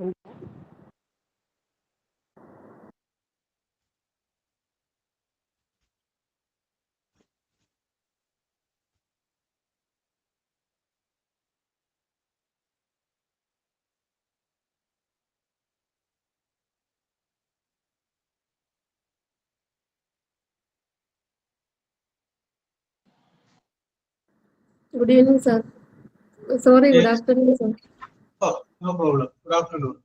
Good evening, sir. Sorry, good afternoon, sir. Oh, no problem. Good afternoon.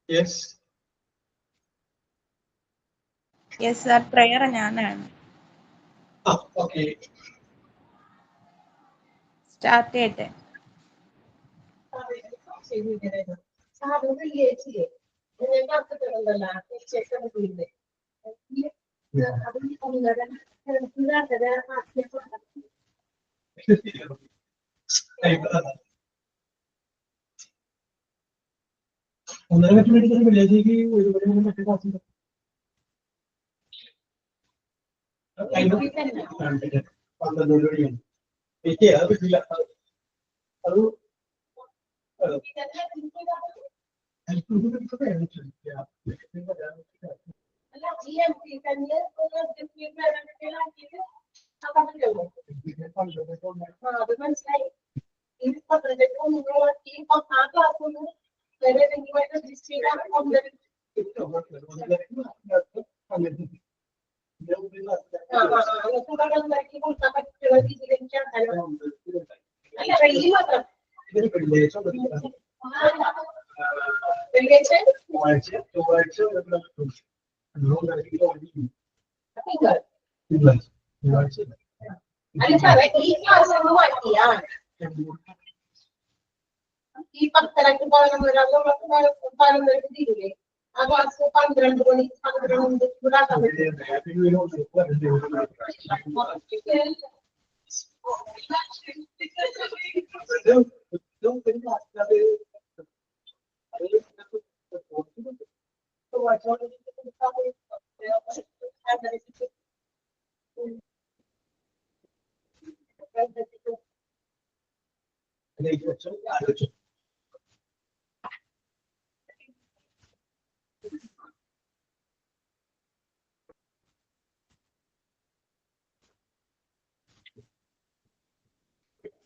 Yes. Yes, sir. Prayer ഞാനാണ്. Okay. Start ചെയ്യട്ടെ. ഒന്നര മറ്റു മേടിക്കുന്ന വില്ലേജിലേക്ക് ഒരുപാട് മറ്റു ക്ലാസ് പന്ത്രണ്ട് മണിയാണ് എനിക്ക് അത് പറ്റില്ല അത് മനസ്സിലായി ഈ ഈ 10:30 11 തീരുവേ ആ ക്ലാസ് 12 മണി 12 ചൂടാക്കാൻ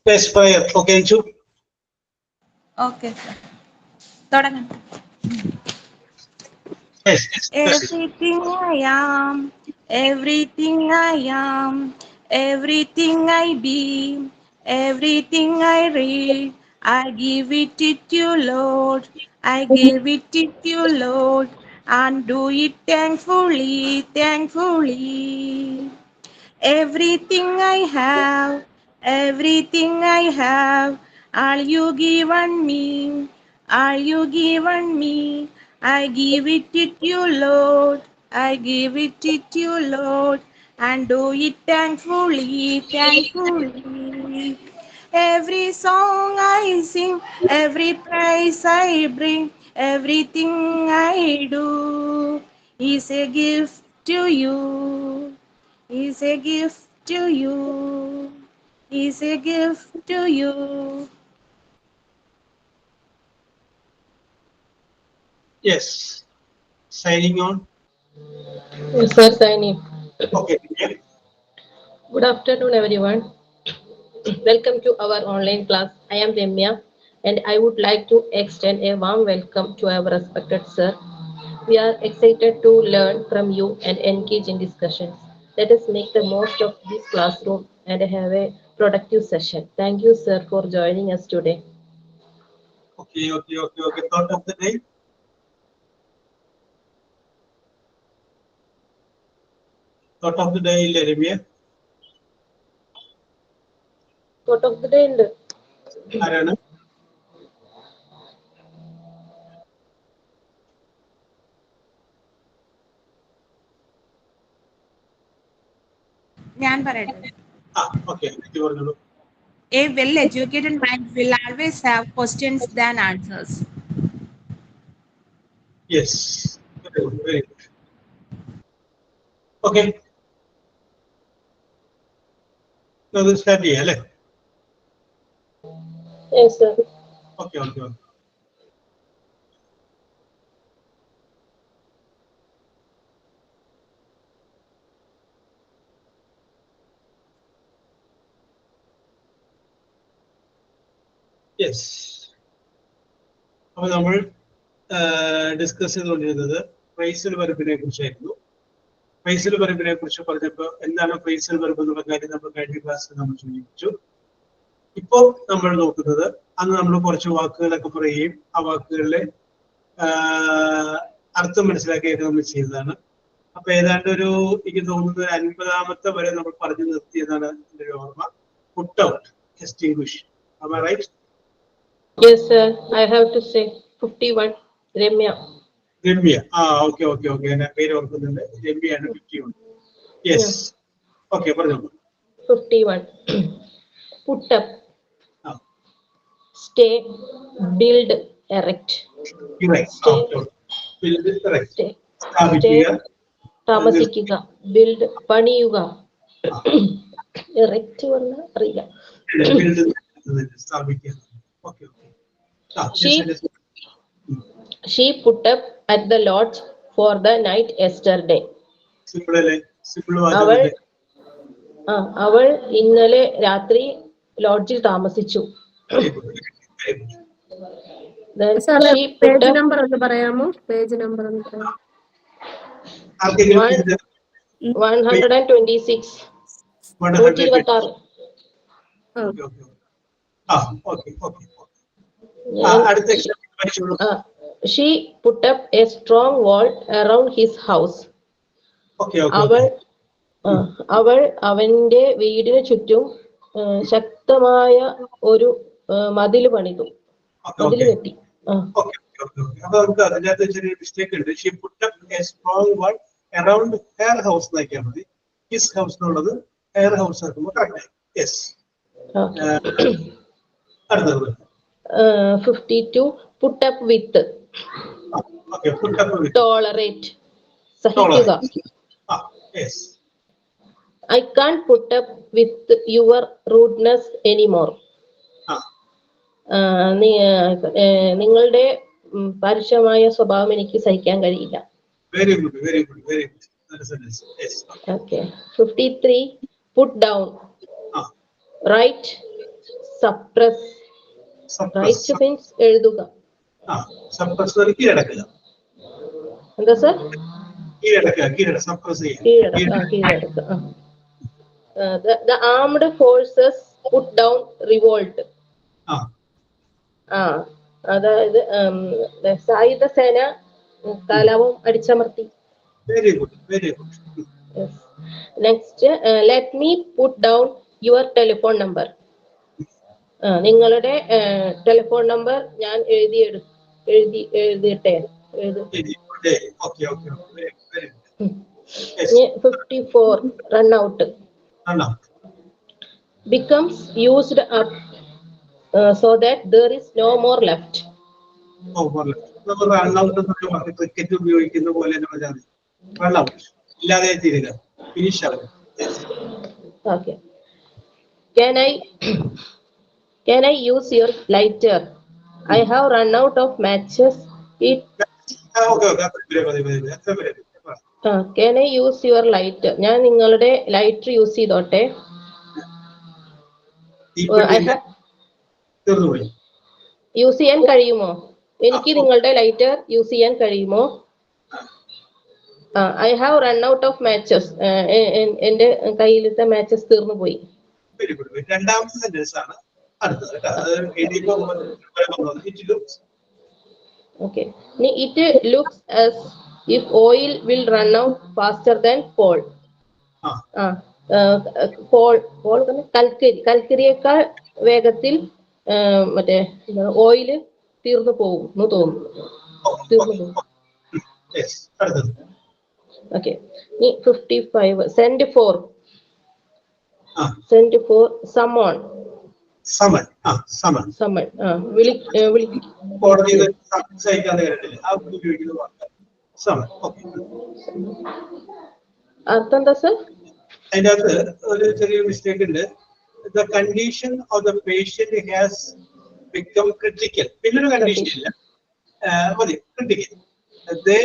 Yes, fire. Okay, Chu. Okay, sir. തുടങ്ങാം. Yes. Everything I am, everything I am, Everything I be, everything I read, I give it to you, Lord. I give it to you, Lord, and do it thankfully, thankfully. Everything I have, everything I have, all you given me, all you given me. I give it to you, Lord. I give it to you, Lord, and do it thankfully, thankfully. Every song I sing, every praise I bring, everything I do is a gift to you. Is a gift to you. Is a gift to you. Yes. Signing on. Yes, sir, sign in. Okay. Yeah. Good afternoon, everyone. Welcome to our online class. I am Ramya, and I would like to extend a warm welcome to our respected sir. We are excited to learn from you and engage in discussions. Let us make the most of this classroom and have a productive session. Thank you, sir, for joining us today. Okay. Thought of the day. Thought of the day, Leremia. Thought of the day ഉണ്ട്. ആരാണ്? ഞാൻ പറയട്ടെ. Okay. ഇത് പറഞ്ഞോളൂ. A well-educated mind will always have questions than answers. Yes. Very good. Very good. Okay. Now this start ചെയ്യാം അല്ലേ? Yes, sir. Okay. Yes. അപ്പോൾ നമ്മൾ ഡിസ്കസ് ചെയ്തുകൊണ്ടിരുന്നത് ഫ്രേസൽ വെർബിനെ കുറിച്ചായിരുന്നു. ഫ്രേസൽ വെർബിനെ കുറിച്ച് പറഞ്ഞപ്പോൾ എന്താണ് ഫ്രേസൽ വെർബ് എന്നുള്ള കാര്യം നമ്മൾ കഴിഞ്ഞ ക്ലാസ്സിൽ നമ്മൾ സൂചിപ്പിച്ചു. ഇപ്പോൾ നമ്മൾ നോക്കുന്നത് അന്ന് നമ്മൾ കുറച്ച് വാക്കുകളൊക്കെ പറയുകയും ആ വാക്കുകളിലെ അർത്ഥം മനസ്സിലാക്കിയൊക്കെ നമ്മൾ ചെയ്തതാണ്. അപ്പൊ ഏതാണ്ട് എനിക്ക് തോന്നുന്നത് 50ാമത്തെ വരെ നമ്മൾ പറഞ്ഞു നിർത്തിയതാണ് എൻ്റെ ഒരു ഓർമ്മ. Put out, extinguish. Am I right? Yes, sir. I have to say 51. Ramya. Okay. ഞാൻ പേര് ഓർക്കുന്നുണ്ട്. രമ്യാണ് 51. Yes. Okay, പറഞ്ഞോളൂ. 51. Put up. Stay, build, erect. Erect. Build, erect. Stay. സ്ഥാപിക്കുക. താമസിക്കുക. Build, പണിയുക. Erect പറഞ്ഞാൽ അറിയില്ല. Build, സ്ഥാപിക്കുക. Okay. She put up at the lodge for the night yesterday. Simple അല്ലേ? Simple വാചകമല്ലേ? അവൾ ഇന്നലെ രാത്രി ലോഡ്ജിൽ താമസിച്ചു. പേജ് നമ്പർ ഒന്ന് പറയാമോ? പേജ് നമ്പർ ഒന്ന് പറയാമോ? 126. 126. She put up a strong wall around his house. അവൾ അവന്റെ വീടിന് ചുറ്റും ശക്തമായ ഒരു മതിൽ പണിതു. മതിൽ കെട്ടി. അപ്പൊ നമുക്ക് അതിനകത്ത് ചെറിയ മിസ്റ്റേക്ക് ഉണ്ട്. She put up a strong wall around her house എന്നാക്കിയാൽ മതി. His house എന്നുള്ളത് her house ആക്കുമ്പോൾ കറക്റ്റ് ആയി. Yes. 52. Put up with. Put up with. Tolerate. സഹിക്കുക. Yes. I can't put up with your rudeness anymore. നിങ്ങളുടെ പരുഷമായ സ്വഭാവം എനിക്ക് സഹിക്കാൻ കഴിയില്ല. Very good. Yes. Okay. 53. Put down. Write. Suppress. Write means എഴുതുക. Suppress കീഴടക്കുക. എന്താ sir? കീഴടക്കുക. Suppress ചെയ്യുക. കീഴടക്കുക. the armed forces put down revolt. അതായത് സായുധ സേന കലാപം അടിച്ചമർത്തി. Very good, very good. Next, let me put down your telephone number. നിങ്ങളുടെ telephone number ഞാൻ എഴുതിയിട്ടെ. 54 run out becomes used up so that there is no more left. Cricket ഉപയോഗിക്കുന്ന പോലെ റൺ ഔട്ട് ഇല്ലാതെ തീരുക, ഫിനിഷ് ആവുക. Okay. Can I use your lighter? I have run out of matches. Can I use your lighter? ഞാൻ നിങ്ങളുടെ lighter use ചെയ്തോട്ടെ. Use ചെയ്യാൻ കഴിയുമോ? എനിക്ക് നിങ്ങളുടെ ലൈറ്റർ യൂസ് ചെയ്യാൻ കഴിയുമോ? I have run out of matches. എന്റെ കയ്യിലത്തെ മാച്ചസ് തീർന്നു പോയി. Very good. രണ്ടാമത്തെ സെന്റൻസ് ആണ് അടുത്തത്. Okay. It looks as if oil will run out faster than coal. കൽക്കരിയേക്കാൾ വേഗത്തിൽ മറ്റേ ഓയില് തീർന്നു പോകും എന്ന് തോന്നുന്നു. Okay. 55 send for someone. അർത്ഥം എന്താ സർ? അതിന്റെ അകത്ത് ഒരു ചെറിയ മിസ്റ്റേക്ക് ഉണ്ട്. The condition of the patient has become critical. പിന്നൊരു കണ്ടീഷൻ ഇല്ല, മതി critical. They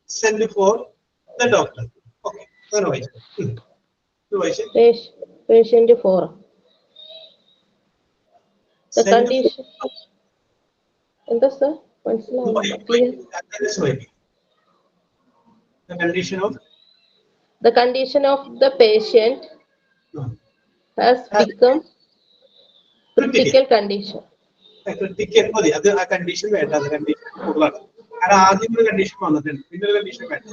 send for the doctor. Okay. Patient 4. The condition. എന്താ സർ? മനസ്സിലാവുന്നില്ല. The condition of the patient has become critical condition. Critical മതി, അത് ആ condition വേണ്ട. അത് കണ്ടീഷൻ കൂടുതലാണ്. കാരണം ആദ്യം ഒരു കണ്ടീഷൻ വന്നിട്ടുണ്ട്, പിന്നെ ഒരു കണ്ടീഷൻ വേണ്ട.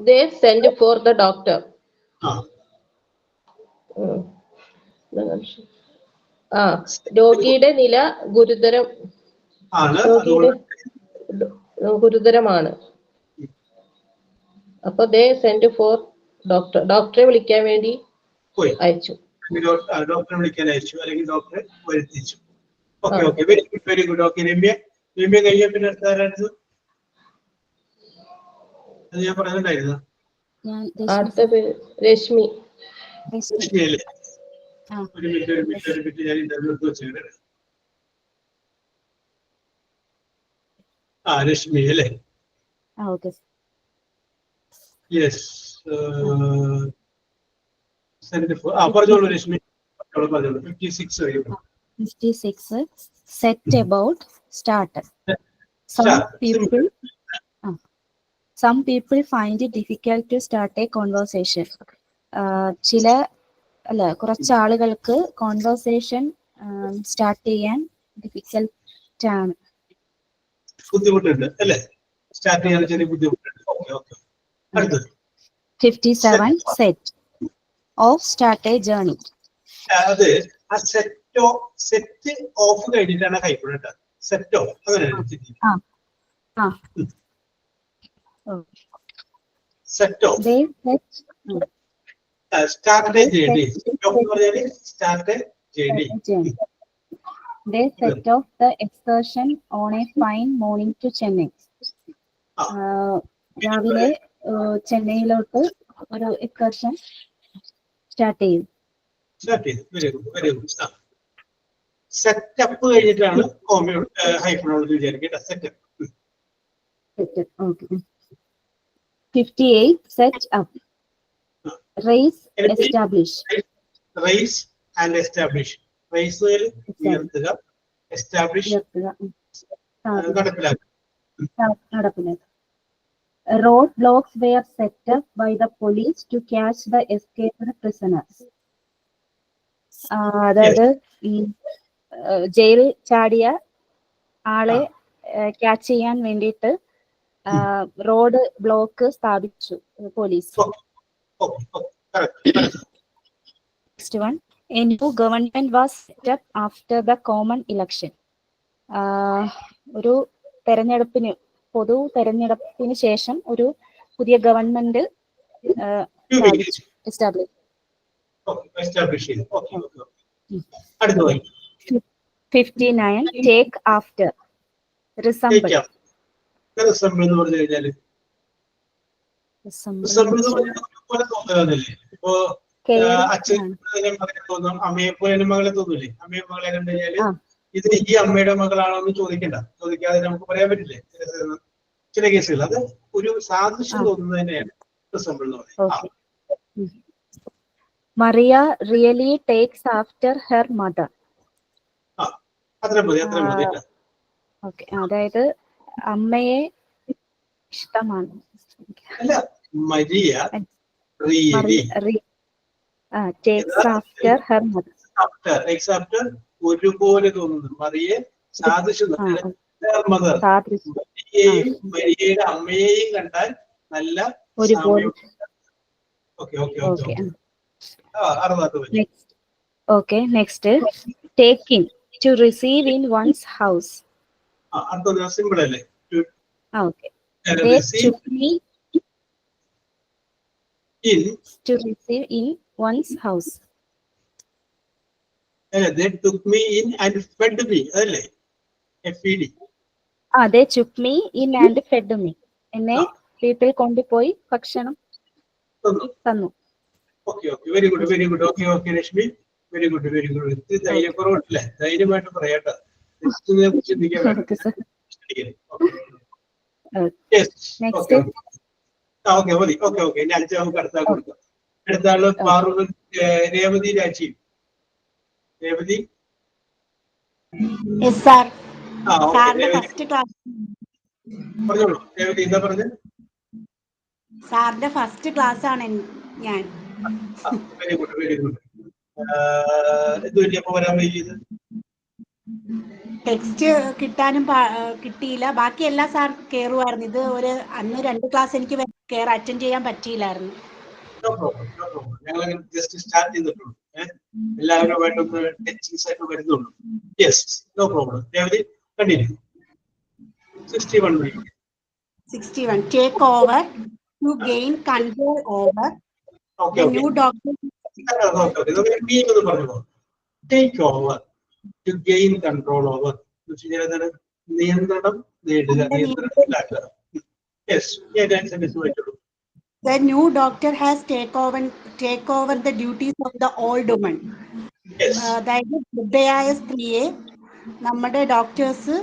They send for the doctor. രോഗിയുടെ നില ഗുരുതരമാണ്. അപ്പൊ they send for doctor. ഡോക്ടറെ വിളിക്കാൻ വേണ്ടി അയച്ചു. ഡോക്ടറെ വിളിക്കാൻ അയച്ചു, അല്ലെങ്കിൽ ഡോക്ടറെ വരുത്തിച്ചു. Okay okay, very good, very good. Okay, Ramya കഴിഞ്ഞ പിന്നെ അടുത്താരായിരുന്നു? അത് ഞാൻ പറഞ്ഞിട്ടുണ്ടായിരുന്നു. അടുത്ത പേര് രശ്മി. രശ്മി അല്ലേ? ഒരു മിനിറ്റ് ഞാൻ ഇന്റർവ്യൂ എടുത്ത് വെച്ചേക്കണേ. രശ്മി അല്ലേ? യെസ്. പറഞ്ഞോളൂ രശ്മി, പറഞ്ഞോളൂ. 56 set about starter. Some people find it difficult to start a conversation. കുറച്ച് ആളുകൾക്ക് കോൺവെർസേഷൻ സ്റ്റാർട്ട് ചെയ്യാൻ ഡിഫിക്കൽട്ട് ആണ്. ബുദ്ധിമുട്ടുണ്ട് അല്ലേ? സ്റ്റാർട്ട് ചെയ്യാൻ ചെറിയ ബുദ്ധിമുട്ടുണ്ട്. Okay okay. അടുത്തത് 57 set of start a journey. അത് ആ സെറ്റ് ഓഫ് കഴിഞ്ഞിട്ടാണ് കൈപ്പിടേണ്ട. സെറ്റ് ഓഫ് അങ്ങനെയാണ്. Set of start journey. Start journey. They set off the excursion on a fine morning to Chennai. രാവിലെ ചെന്നൈയിലോട്ട് ഒരു എക്സ്കർഷൻ സ്റ്റാർട്ട് ചെയ്തു. Very good, very good. Setup കഴിഞ്ഞിട്ടാണ് ഹൈഫണോളജി വിചാരിക്കേണ്ട. Setup. 58 set up. Raise, establish. Raise and establish. Raise ഉയർത്തുക, establish നടപ്പിലാക്കുക. Roadblocks were set up by the police to catch the escaped prisoners. അതായത് ഈ ജയിലിൽ ചാടിയ ആളെ ക്യാച്ച് ചെയ്യാൻ വേണ്ടിയിട്ട് റോഡ് ബ്ലോക്ക് സ്ഥാപിച്ചു police. Next one, a new government was set up after the common election. ഒരു പൊതു തെരഞ്ഞെടുപ്പിന് ശേഷം ഒരു പുതിയ ഗവൺമെന്റ് സ്ഥാപിച്ചു, establish. 59, take after, resemble. Resemble എന്ന് പറഞ്ഞു കഴിഞ്ഞാല് ഇപ്പൊ അച്ഛനെ മകനെ തോന്നും, അമ്മയെ പോലെ മകളെ തോന്നൂലേ? അമ്മയെ മകളെ കണ്ടു കഴിഞ്ഞാല് ഇത് ഈ അമ്മയുടെ മകളാണോ എന്ന് ചോദിക്കാതെ നമുക്ക് പറയാൻ പറ്റില്ലേ ചില കേസുകൾ? അത് ഒരു സാദൃശ്യം തോന്നുന്നത് തന്നെയാണ് റിസംബിൾ എന്ന് പറയുന്നത്. Maria really takes after her mother. അത്ര മതി. ഓക്കെ, അതായത് അമ്മയെ ഇഷ്ടമാണ്. അല്ല, Maria really takes after her mother. After ഒരുപോലെ തോന്നുന്നു. മറിയെ സാദൃശ്യം മദർ, മരിയയുടെ അമ്മയെയും കണ്ടാൽ നല്ല ഒരുപോലെ. Okay, next, taking, to receive in one's house. Simple അല്ലേ? Okay, they took me to receive in one's house. They took me in and fed me, അതല്ലേ? FED. They took me in and fed me. എന്നെ വീട്ടിൽ കൊണ്ടുപോയി ഭക്ഷണം തന്നു. Very good. Okay Rashmi, very good. ഇത് ധൈര്യക്കുറവുണ്ടല്ലേ? ധൈര്യമായിട്ട് പറയാട്ടോ. ചിന്തിക്കാൻ മതി. ഓക്കെ. ഇനി അച്ഛൻ നമുക്ക് അടുത്ത കൊടുക്കാം. അടുത്ത ആള് രേവതി രാജി. രേവതി പറഞ്ഞോളൂ. രേവതി എന്താ പറഞ്ഞത്? സാറിന്റെ ഫസ്റ്റ് ക്ലാസ് ആണ് ഞാൻ. Very good. എന്ത് പറ്റിയപ്പോ വരാൻ വൈകിയത്? ടെക്സ്റ്റ് കിട്ടിയില്ല. ബാക്കി എല്ലാ സാർ കയറുമായിരുന്നു. ഇത് അന്ന് 2 ക്ലാസ് എനിക്ക് അറ്റൻഡ് ചെയ്യാൻ പറ്റിയില്ലായിരുന്നു. ഞങ്ങൾ ജസ്റ്റ് സ്റ്റാർട്ട് ചെയ്തിട്ടുള്ളൂ. എല്ലാവരുമായിട്ടൊന്ന് ടച്ചിങ്സ് ആയിട്ട് വരുന്നുള്ളൂ. Yes, no problem. Revathi continue. 61 take over to gain control over. Okay. New doctor. Take over to gain control over. നിയന്ത്രണം നേടുക. Yes, the new doctor has take over the duties of the old woman. Yes. അതായത് വൃദ്ധയായ സ്ത്രീയെ നമ്മുടെ doctors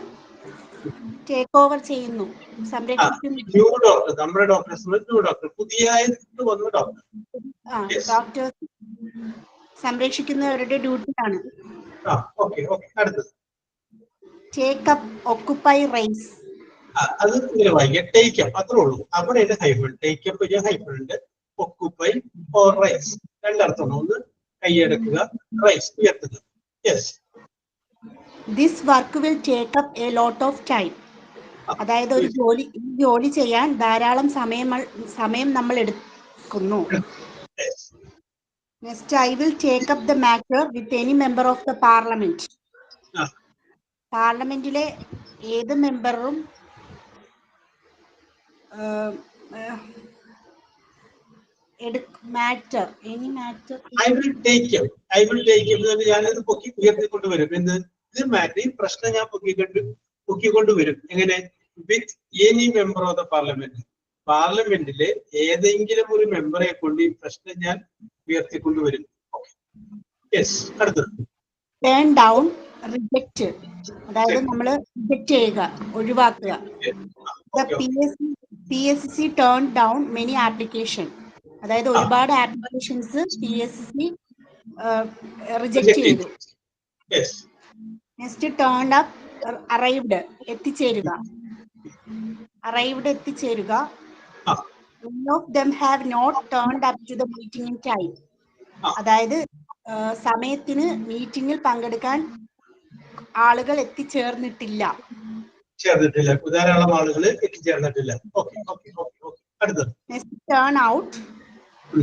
take over ചെയ്യുന്നു, സംരക്ഷിക്കുന്നു. നമ്മുടെ doctors സംരക്ഷിക്കുന്നവരുടെ ഡ്യൂട്ടിയാണ്. Take up, occupy, rise. അത് ഇങ്ങനെ വായിക്കാം. ടേക്ക് അപ്പ് അത്രേ ഉള്ളൂ. അവിടെ ഹൈഫൺ. ടേക്ക് അപ്പ് ഹൈഫൺ ഉണ്ട്. ഒക്കുപ്പൈ ഓർ റൈസ് രണ്ടർത്ഥമാണ്. ഒന്ന് കൈയടക്കുക, റൈസ് ഉയർത്തുക. Yes. This work will take up a lot of time. അതായത് ഒരു ജോലി ചെയ്യാൻ ധാരാളം സമയം നമ്മൾ എടുക്കുന്നു. Next, I will take up the matter with any member of the parliament. പാർലമെന്റിലെ ഏത് മെമ്പറും matter any matter I will take up ഞാനത് ഉയർത്തിക്കൊണ്ടുവരും. ഇത് മാറ്റർ, ഈ പ്രശ്നം ഞാൻ പൊക്കിക്കൊണ്ടുവരും. എങ്ങനെ? With any member of the parliament. പാർലമെന്റിലെ ഏതെങ്കിലും ഒരു മെമ്പറെ കൊണ്ട് ഈ പ്രശ്നം ഞാൻ ഉയർത്തിക്കൊണ്ടുവരും. യെസ്. അടുത്തത് ടേൺ ഡൗൺ, റിജക്റ്റ്. അതായത് നമ്മൾ റിജക്റ്റ് ചെയ്യുക, ഒഴിവാക്കുക. PSC turned down many application. അതായത് ഒരുപാട് ആപ്ലിക്കേഷൻസ് PSC റിജക്റ്റ് ചെയ്തു. നെക്സ്റ്റ്, ടേൺഡ് അപ്പ്, അറൈവ്ഡ്, എത്തിച്ചേരുക. None of them have not turned up to the meeting in time. അതായത് സമയത്തിന് മീറ്റിംഗിൽ പങ്കെടുക്കാൻ ആളുകൾ എത്തിച്ചേർന്നിട്ടില്ല. ധാരാളം ആളുകൾ എത്തിച്ചേർന്നിട്ടില്ല. Okay okay okay okay. അടുത്തത് turn out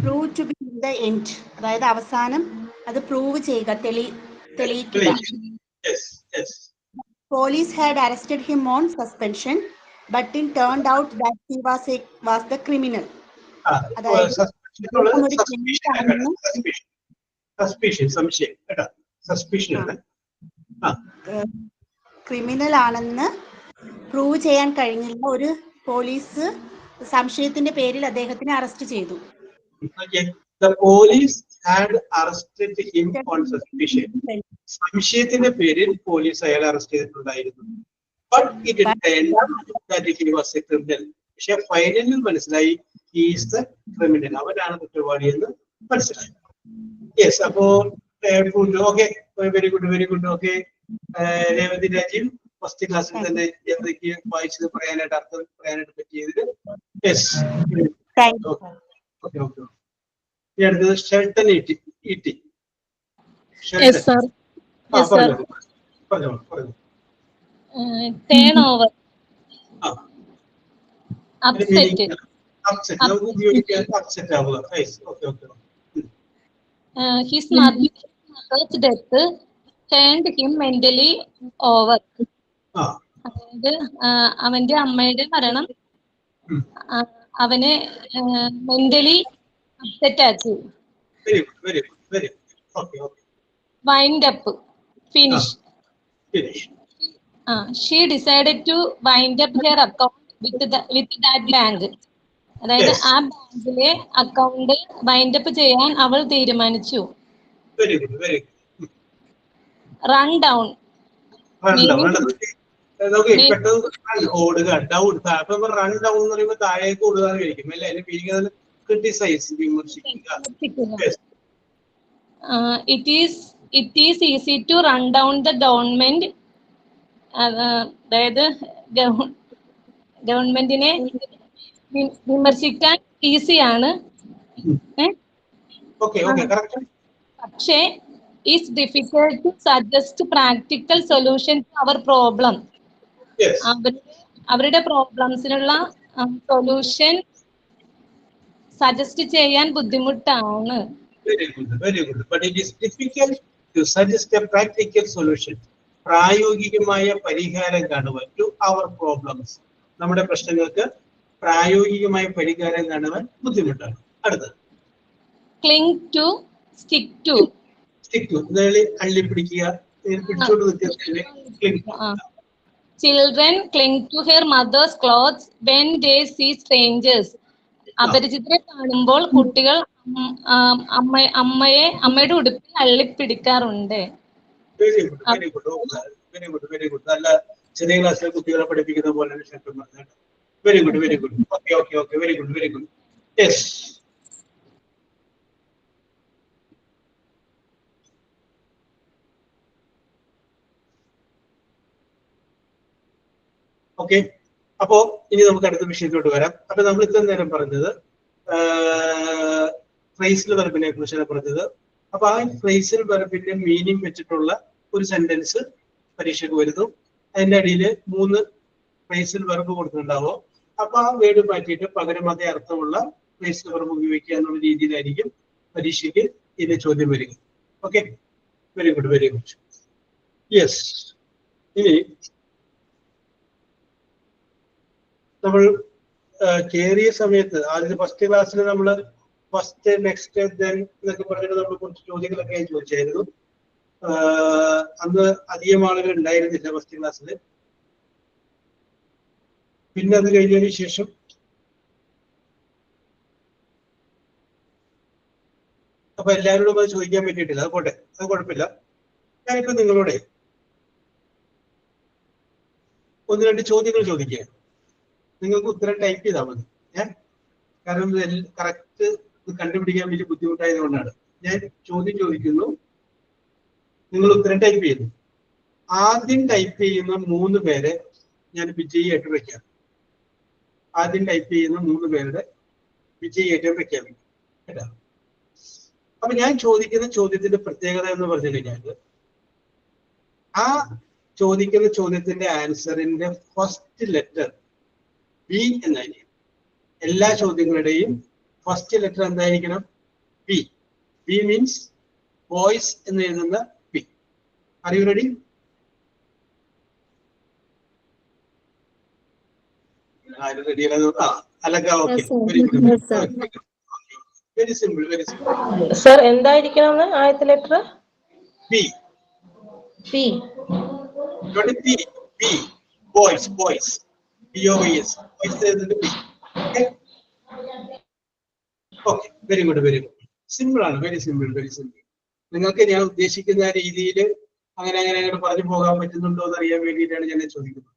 prove to be in the end. അതായത് അവസാനം അത് പ്രൂവ് ചെയ്യുക, തെളിയിക്കുക. Police had arrested him on suspension, but it turned out that he was the criminal. അതായത് ക്രിമിനൽ ആണെന്ന് പ്രൂവ് ചെയ്യാൻ കഴിഞ്ഞില്ല. ഒരു പോലീസ് സംശയത്തിന്റെ പേരിൽ അദ്ദേഹത്തിനെ അറസ്റ്റ് ചെയ്തു. The police had arrested him on suspicion. സംശയത്തിന്റെ പേരിൽ പോലീസ് അയാളെ അറസ്റ്റ് ചെയ്തിട്ടുണ്ടായിരുന്നു. But it turned out that he was a criminal. പക്ഷെ ഫൈനലിൽ മനസ്സിലായി he is the criminal. അവനാണ് കുറ്റവാളി എന്ന് മനസ്സിലായി. യെസ്, അപ്പോ okay, very good very good. Okay, Revathi Rajeev first ക്ലാസ്സിൽ തന്നെ എന്തൊക്കെ വായിച്ചത് പറയാനായിട്ട് അർത്ഥം പറയാനായിട്ട് പറ്റിയതിൽ യെസ്. Okay okay. ഈ അടുത്തത് ഷെൽട്ടൺ ഇറ്റി. Turn over, upset. His mother's death turned him mentally over. അതായത് അവന്റെ അമ്മയുടെ മരണം അവനെ മെന്റലി അപ്സെറ്റ് ആക്കി. Wind up, finish. She decided to wind up her account with that bank. അതായത് ആ ബാങ്കിലെ അക്കൗണ്ട് വൈൻഡ് അപ്പ് ചെയ്യാൻ അവൾ തീരുമാനിച്ചു. റൺ ഡൗൺ, ഓടുക, ഡൗൺ. റൺ ഡൗൺ എന്ന് പറയുമ്പോൾ താഴേക്ക് ഓടുക എന്ന് കഴിക്കും അല്ലെ? അതിന്റെ മീനിങ് ക്രിട്ടിസൈസ്, വിമർശിക്കുക. It is easy to run down the government. അതായത് ഗവൺമെന്റിനെ വിമർശിക്കാൻ ഈസിയാണ്. പക്ഷേ it's difficult to suggest practical solution to our problem. അവരുടെ പ്രോബ്ലംസിനുള്ള സൊല്യൂഷൻ സജസ്റ്റ് ചെയ്യാൻ ബുദ്ധിമുട്ടാണ്. Very good, very good. But it is difficult to suggest a practical solution. പ്രായോഗികമായ പരിഹാരം കാണുവാൻ to our problems. നമ്മുടെ പ്രശ്നങ്ങൾക്ക് പ്രായോഗികമായ പരിഹാരം കാണുവാൻ ബുദ്ധിമുട്ടാണ്. അടുത്തത് cling to, stick to. Stick to, അള്ളി പിടിക്കുക, പിടിച്ചോണ്ട് നിൽക്കുക. Children cling to her mother's clothes when they see strangers. അപരിചിതരെ കാണുമ്പോൾ കുട്ടികൾ അമ്മയുടെ ഉടുപ്പിൽ അള്ളിപ്പിടിക്കാറുണ്ട്. Very good, very good, very good, very good. നല്ല ചെറിയ ക്ലാസ്സിലെ കുട്ടികളെ പഠിപ്പിക്കുന്ന പോലെ very good, very good. Okay okay okay, very good, very good. Yes. Okay, അപ്പോ ഇനി നമുക്ക് അടുത്ത വിഷയത്തിലോട്ട് വരാം. അപ്പൊ നമ്മൾ ഇത്ര നേരം പറഞ്ഞത് ഫ്രേസൽ വെർബിനെ കുറിച്ചാണ് പറഞ്ഞത്. അപ്പൊ ആ ഫ്രേസൽ വെർബിന്റെ മീനിങ് വെച്ചിട്ടുള്ള ഒരു സെന്റൻസ് പരീക്ഷയ്ക്ക് വരുന്നു. അതിന്റെ അടിയിൽ 3 ഫ്രേസൽ വെർബ് കൊടുത്തിട്ടുണ്ടാവോ. അപ്പൊ ആ വേർഡ് മാറ്റിയിട്ട് പകരം അതേ അർത്ഥമുള്ള ഫ്രേസൽ വെർബ് ഉപയോഗിക്കുക എന്നുള്ള രീതിയിലായിരിക്കും പരീക്ഷയ്ക്ക് ഇതിന്റെ ചോദ്യം വരിക. Okay, very good, very good. Yes, ഇനി നമ്മൾ കയറിയ സമയത്ത് ആദ്യത്തെ ഫസ്റ്റ് ക്ലാസ്സിൽ നമ്മൾ ഫസ്റ്റ്, നെക്സ്റ്റ്, ദെൻ എന്നൊക്കെ പറഞ്ഞിട്ട് നമ്മൾ കുറച്ച് ചോദ്യങ്ങളൊക്കെ ഞാൻ ചോദിച്ചായിരുന്നു. അന്ന് അധികം ആളുകൾ ഉണ്ടായിരുന്നില്ല ഫസ്റ്റ് ക്ലാസ്സിൽ. പിന്നെ അത് കഴിഞ്ഞതിന് ശേഷം അപ്പൊ എല്ലാവരോടും അത് ചോദിക്കാൻ പറ്റിയിട്ടില്ല. അത് പോട്ടെ, അത് കുഴപ്പമില്ല. ഞാനിപ്പോ നിങ്ങളോട് 1-2 ചോദ്യങ്ങൾ ചോദിക്കുക. നിങ്ങൾക്ക് ഉത്തരം ടൈപ്പ് ചെയ്താൽ മതി. കാരണം കറക്റ്റ് കണ്ടുപിടിക്കാൻ വലിയ ബുദ്ധിമുട്ടായത് കൊണ്ടാണ് ഞാൻ ചോദ്യം ചോദിക്കുന്നു, നിങ്ങൾ ഉത്തരം ടൈപ്പ് ചെയ്യുന്നു. ആദ്യം ടൈപ്പ് ചെയ്യുന്ന 3 പേരെ ഞാൻ വിജയിയായിട്ട് വെക്കാം. ആദ്യം ടൈപ്പ് ചെയ്യുന്ന 3 പേരുടെ വിജയിയായിട്ട് പ്രഖ്യാപിക്കും കേട്ടോ. അപ്പൊ ഞാൻ ചോദിക്കുന്ന ചോദ്യത്തിന്റെ പ്രത്യേകത എന്ന് പറഞ്ഞു കഴിഞ്ഞാൽ ആ ചോദിക്കുന്ന ചോദ്യത്തിന്റെ ആൻസറിന്റെ ഫസ്റ്റ് ലെറ്റർ ബി എന്നായിരിക്കും. എല്ലാ ചോദ്യങ്ങളുടെയും ഫസ്റ്റ് ലെറ്റർ എന്തായിരിക്കണം? ബി. ബി മീൻസ് ബോയ്സ് എന്ന് എഴുതുന്ന ബി. Are you ready? ആരും ready Alaka okay. Very good. Very simple, very simple. Sir എന്തായിരിക്കണം ആദ്യത്തെ letter? B. P. B. B. Boys, boys. Boys. Boys എഴുതുന്നത് B. Okay, very good, very good. Simple ആണ്, very simple, very simple. നിങ്ങൾക്ക് ഞാൻ ഉദ്ദേശിക്കുന്ന രീതിയിൽ അങ്ങനെ അങ്ങോട്ട് പറഞ്ഞു പോകാൻ പറ്റുന്നുണ്ടോ എന്ന് അറിയാൻ വേണ്ടിയിട്ടാണ് ഞാൻ ചോദിക്കുന്നത്.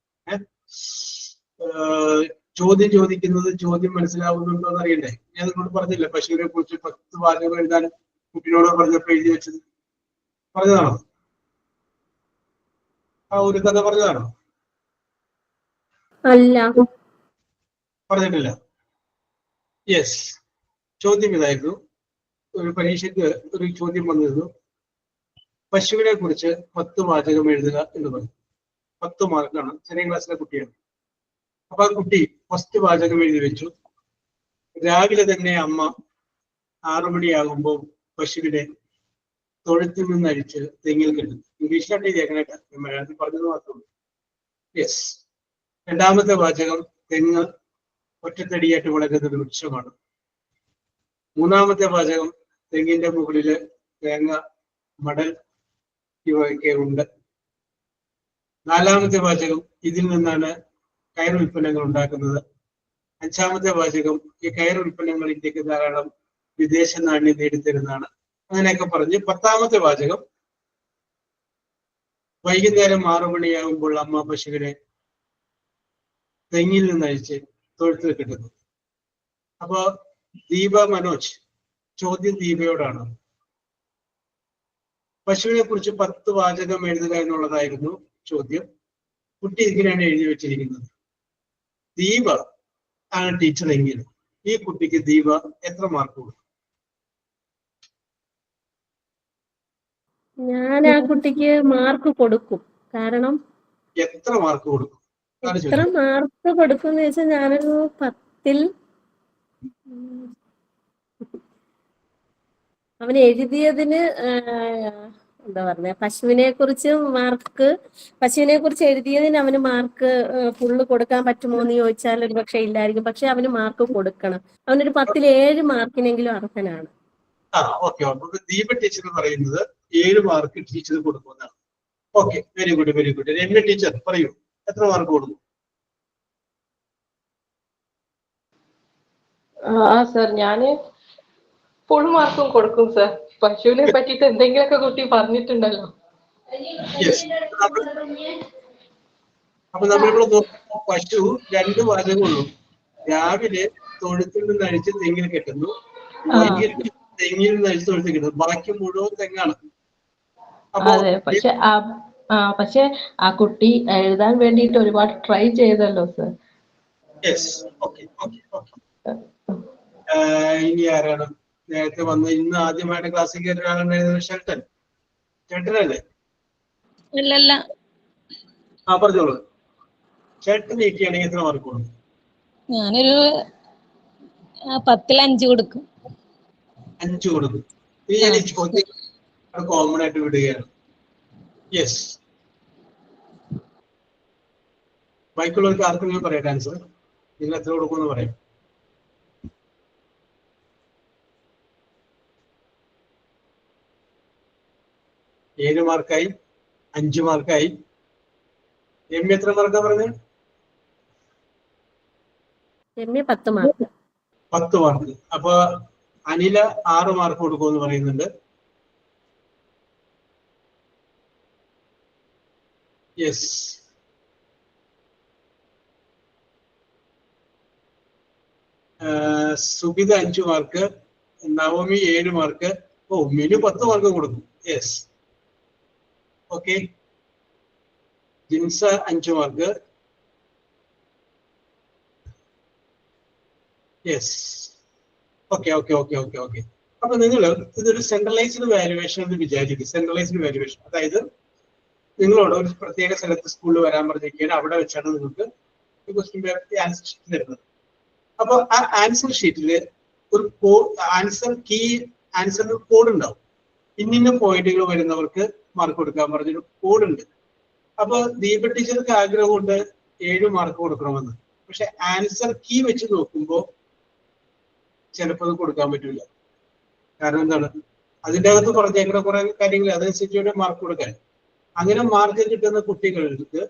ചോദ്യം ചോദിക്കുന്നത് ചോദ്യം മനസ്സിലാവുന്നുണ്ടോ എന്ന് അറിയണ്ടേ? ഞാൻ നിങ്ങളോട് പറഞ്ഞില്ല പശുവിനെ കുറിച്ച് 10 വാചകം എഴുതാൻ കുട്ടിയോട് പറഞ്ഞപ്പോ എഴുതി വെച്ചത് പറഞ്ഞതാണോ? ആ ഒരു കഥ പറഞ്ഞതാണോ? അല്ല, പറഞ്ഞിട്ടില്ല. യെസ്, ചോദ്യം ഇതായിരുന്നു. ഒരു പരീക്ഷയ്ക്ക് ഒരു ചോദ്യം വന്നിരുന്നു, പശുവിനെ കുറിച്ച് 10 വാചകം എഴുതുക എന്ന് പറഞ്ഞു. 10 മാർക്കാണ്. ചെറിയ ക്ലാസ്സിലെ കുട്ടിയാണ്. അപ്പൊ ആ കുട്ടി ഫസ്റ്റ് വാചകം എഴുതി വെച്ചു. രാവിലെ തന്നെ അമ്മ 6 മണിയാകുമ്പോൾ പശുവിനെ തൊഴുത്തിൽ നിന്ന് അഴിച്ച് തെങ്ങിൽ കെട്ടുന്നു. ഇംഗ്ലീഷിലാണ് എഴുതിയേക്കണേട്ടാ, മലയാളത്തിൽ പറഞ്ഞത് മാത്രമേ. യെസ്. രണ്ടാമത്തെ വാചകം തെങ്ങ് ഒറ്റത്തടിയായിട്ട് വളരുന്ന ഒരു വൃക്ഷമാണ്. മൂന്നാമത്തെ വാചകം തെങ്ങിന്റെ മുകളില് തേങ്ങ, മടൽ ഇവയൊക്കെ ഉണ്ട്. നാലാമത്തെ വാചകം ഇതിൽ നിന്നാണ് കയർ ഉൽപ്പന്നങ്ങൾ ഉണ്ടാക്കുന്നത്. അഞ്ചാമത്തെ വാചകം ഈ കയർ ഉൽപ്പന്നങ്ങൾ ഇന്ത്യക്ക് ധാരാളം വിദേശ നാണ്യം നേടിത്തരുന്നതാണ്. അങ്ങനെയൊക്കെ പറഞ്ഞ് 10ാമത്തെ വാചകം വൈകുന്നേരം 6 മണിയാകുമ്പോൾ അമ്മ പശുവിനെ തെങ്ങിൽ നിന്ന് അഴിച്ച് തൊഴുത്തിൽ കിട്ടുന്നു. അപ്പൊ ദീപ മനോജ്, ചോദ്യം ദീപയോടാണ്. പശുവിനെ കുറിച്ച് 10 വാചകം എഴുതുക എന്നുള്ളതായിരുന്നു ചോദ്യം. കുട്ടി ഇങ്ങനെയാണ് എഴുതി വെച്ചിരിക്കുന്നത്. ദീപ ആണ് ടീച്ചർ എങ്കിൽ ഈ കുട്ടിക്ക് ദീപ എത്ര മാർക്ക് കൊടുക്കും? ഞാൻ ആ കുട്ടിക്ക് മാർക്ക് കൊടുക്കും. കാരണം എത്ര മാർക്ക് കൊടുക്കും? എത്ര മാർക്ക് കൊടുക്കും എന്ന് ചോദിച്ചാൽ ഞാനൊരു 10ൽ അവൻ എഴുതിയതിന് എന്താ പറഞ്ഞ പശുവിനെ കുറിച്ച് എഴുതിയതിന് അവന് മാർക്ക് ഫുള്ള് കൊടുക്കാൻ പറ്റുമോ എന്ന് ചോദിച്ചാൽ ഒരു പക്ഷെ ഇല്ലായിരിക്കും. പക്ഷെ അവന് മാർക്ക് കൊടുക്കണം. അവനൊരു 10ൽ 7 മാർക്കിനെങ്കിലും അർഹനാണ്. ഓക്കെ. ദീപ ടീച്ചർ പറയുന്നത് 7 മാർക്ക് ടീച്ചർ കൊടുക്കുന്നതാണ്. Okay, very good, very good. Ramya teacher പറയൂ, എത്ര മാർക്ക് കൊടുക്കും? സർ ഞാന് ഫുൾ മാർക്കും കൊടുക്കും സർ. പശുവിനെ പറ്റിയിട്ട് എന്തെങ്കിലുമൊക്കെ കുട്ടി പറഞ്ഞിട്ടുണ്ടല്ലോ. അപ്പൊ നമ്മളിവിടെ നോക്കുമ്പോൾ പശു 2 വാചകമുള്ളൂ. രാവിലെ തൊഴുത്തിൽ നിന്ന് അഴിച്ച് തെങ്ങിൽ കെട്ടുന്നു, വൈകിട്ട് തെങ്ങിൽ നിന്ന് അഴിച്ച് തൊഴുത്തിൽ കെട്ടുന്നു. ബാക്കി മുഴുവൻ തെങ്ങാണ്. അതെ, പക്ഷെ ആ കുട്ടി എഴുതാൻ വേണ്ടിയിട്ട് ഒരുപാട് ട്രൈ ചെയ്തല്ലോ സർ. ഇനി ആരാണ് നേരത്തെ വന്ന് ഇന്ന് ആദ്യമായിട്ട് ക്ലാസ്സിൽ കയറിയ ഒരാളുണ്ടായിരുന്നത്? ഷെൽട്ടൻ. ഷെൽട്ടനല്ലേ? ആ പറഞ്ഞോളൂ. ഷെൽട്ടൻ നീക്കിയാണെങ്കിൽ എത്ര മാർക്ക് കൊടുക്കും? ഞാനൊരു 10ൽ 5 കൊടുക്കും. 5 കൊടുക്കും. ഇനി ഞാൻ ഈ ചോദ്യം കോമൺ ആയിട്ട് വിടുകയാണ്. യെസ്, ബൈക്കുള്ളവർക്ക് ആർക്കെങ്കിലും പറയാം ആൻസർ. നിങ്ങൾ എത്ര കൊടുക്കുമെന്ന് പറയാം. ഏഴ് മാർക്കായി, 5 മാർക്കായി. രമ്യ എത്ര മാർക്കാ പറഞ്ഞത്? രമ്യ 10 മാർക്ക്. 10 മാർക്ക്. അപ്പൊ അനില 6 മാർക്ക് കൊടുക്കുമെന്ന് പറയുന്നുണ്ട്. Yes. Subitha 5 mark, Navami 7 mark. Minu 10 mark കൊടുക്കും. Yes, okay. Jinsa 5 mark. Yes. Okay. അപ്പൊ നിങ്ങൾ ഇതൊരു സെൻട്രലൈസ്ഡ് വാല്യുവേഷൻ എന്ന് വിചാരിക്കും. സെൻട്രലൈസ്ഡ് വാല്യുവേഷൻ അതായത് നിങ്ങളോട് ഒരു പ്രത്യേക സ്ഥലത്ത് സ്കൂളിൽ വരാൻ പറഞ്ഞിരിക്കുകയാണ്, അവിടെ വെച്ചാണ് നിങ്ങൾക്ക് ക്വസ്റ്റ്യൻ പേപ്പർ ആൻസർ ഷീറ്റ് തരുന്നത്. അപ്പൊ ആ ആൻസർ ഷീറ്റിൽ ഒരു ആൻസറിന് കോഡ് ഉണ്ടാവും. ഇന്ന പോയിന്റുകൾ വരുന്നവർക്ക് മാർക്ക് കൊടുക്കാൻ പറഞ്ഞൊരു കോഡ് ഉണ്ട്. അപ്പൊ ദീപ ടീച്ചർക്ക് ആഗ്രഹമുണ്ട് 7 മാർക്ക് കൊടുക്കണമെന്ന്. പക്ഷെ ആൻസർ കീ വെച്ച് നോക്കുമ്പോൾ ചിലപ്പോൾ അത് കൊടുക്കാൻ പറ്റില്ല. കാരണം എന്താണ്, അതിൻ്റെ അകത്ത് പറഞ്ഞേക്കുന്ന കുറെ കാര്യങ്ങൾ അതനുസരിച്ച് മാർക്ക് കൊടുക്കാൻ. അങ്ങനെ മാർക്ക് കിട്ടുന്ന കുട്ടികൾക്ക്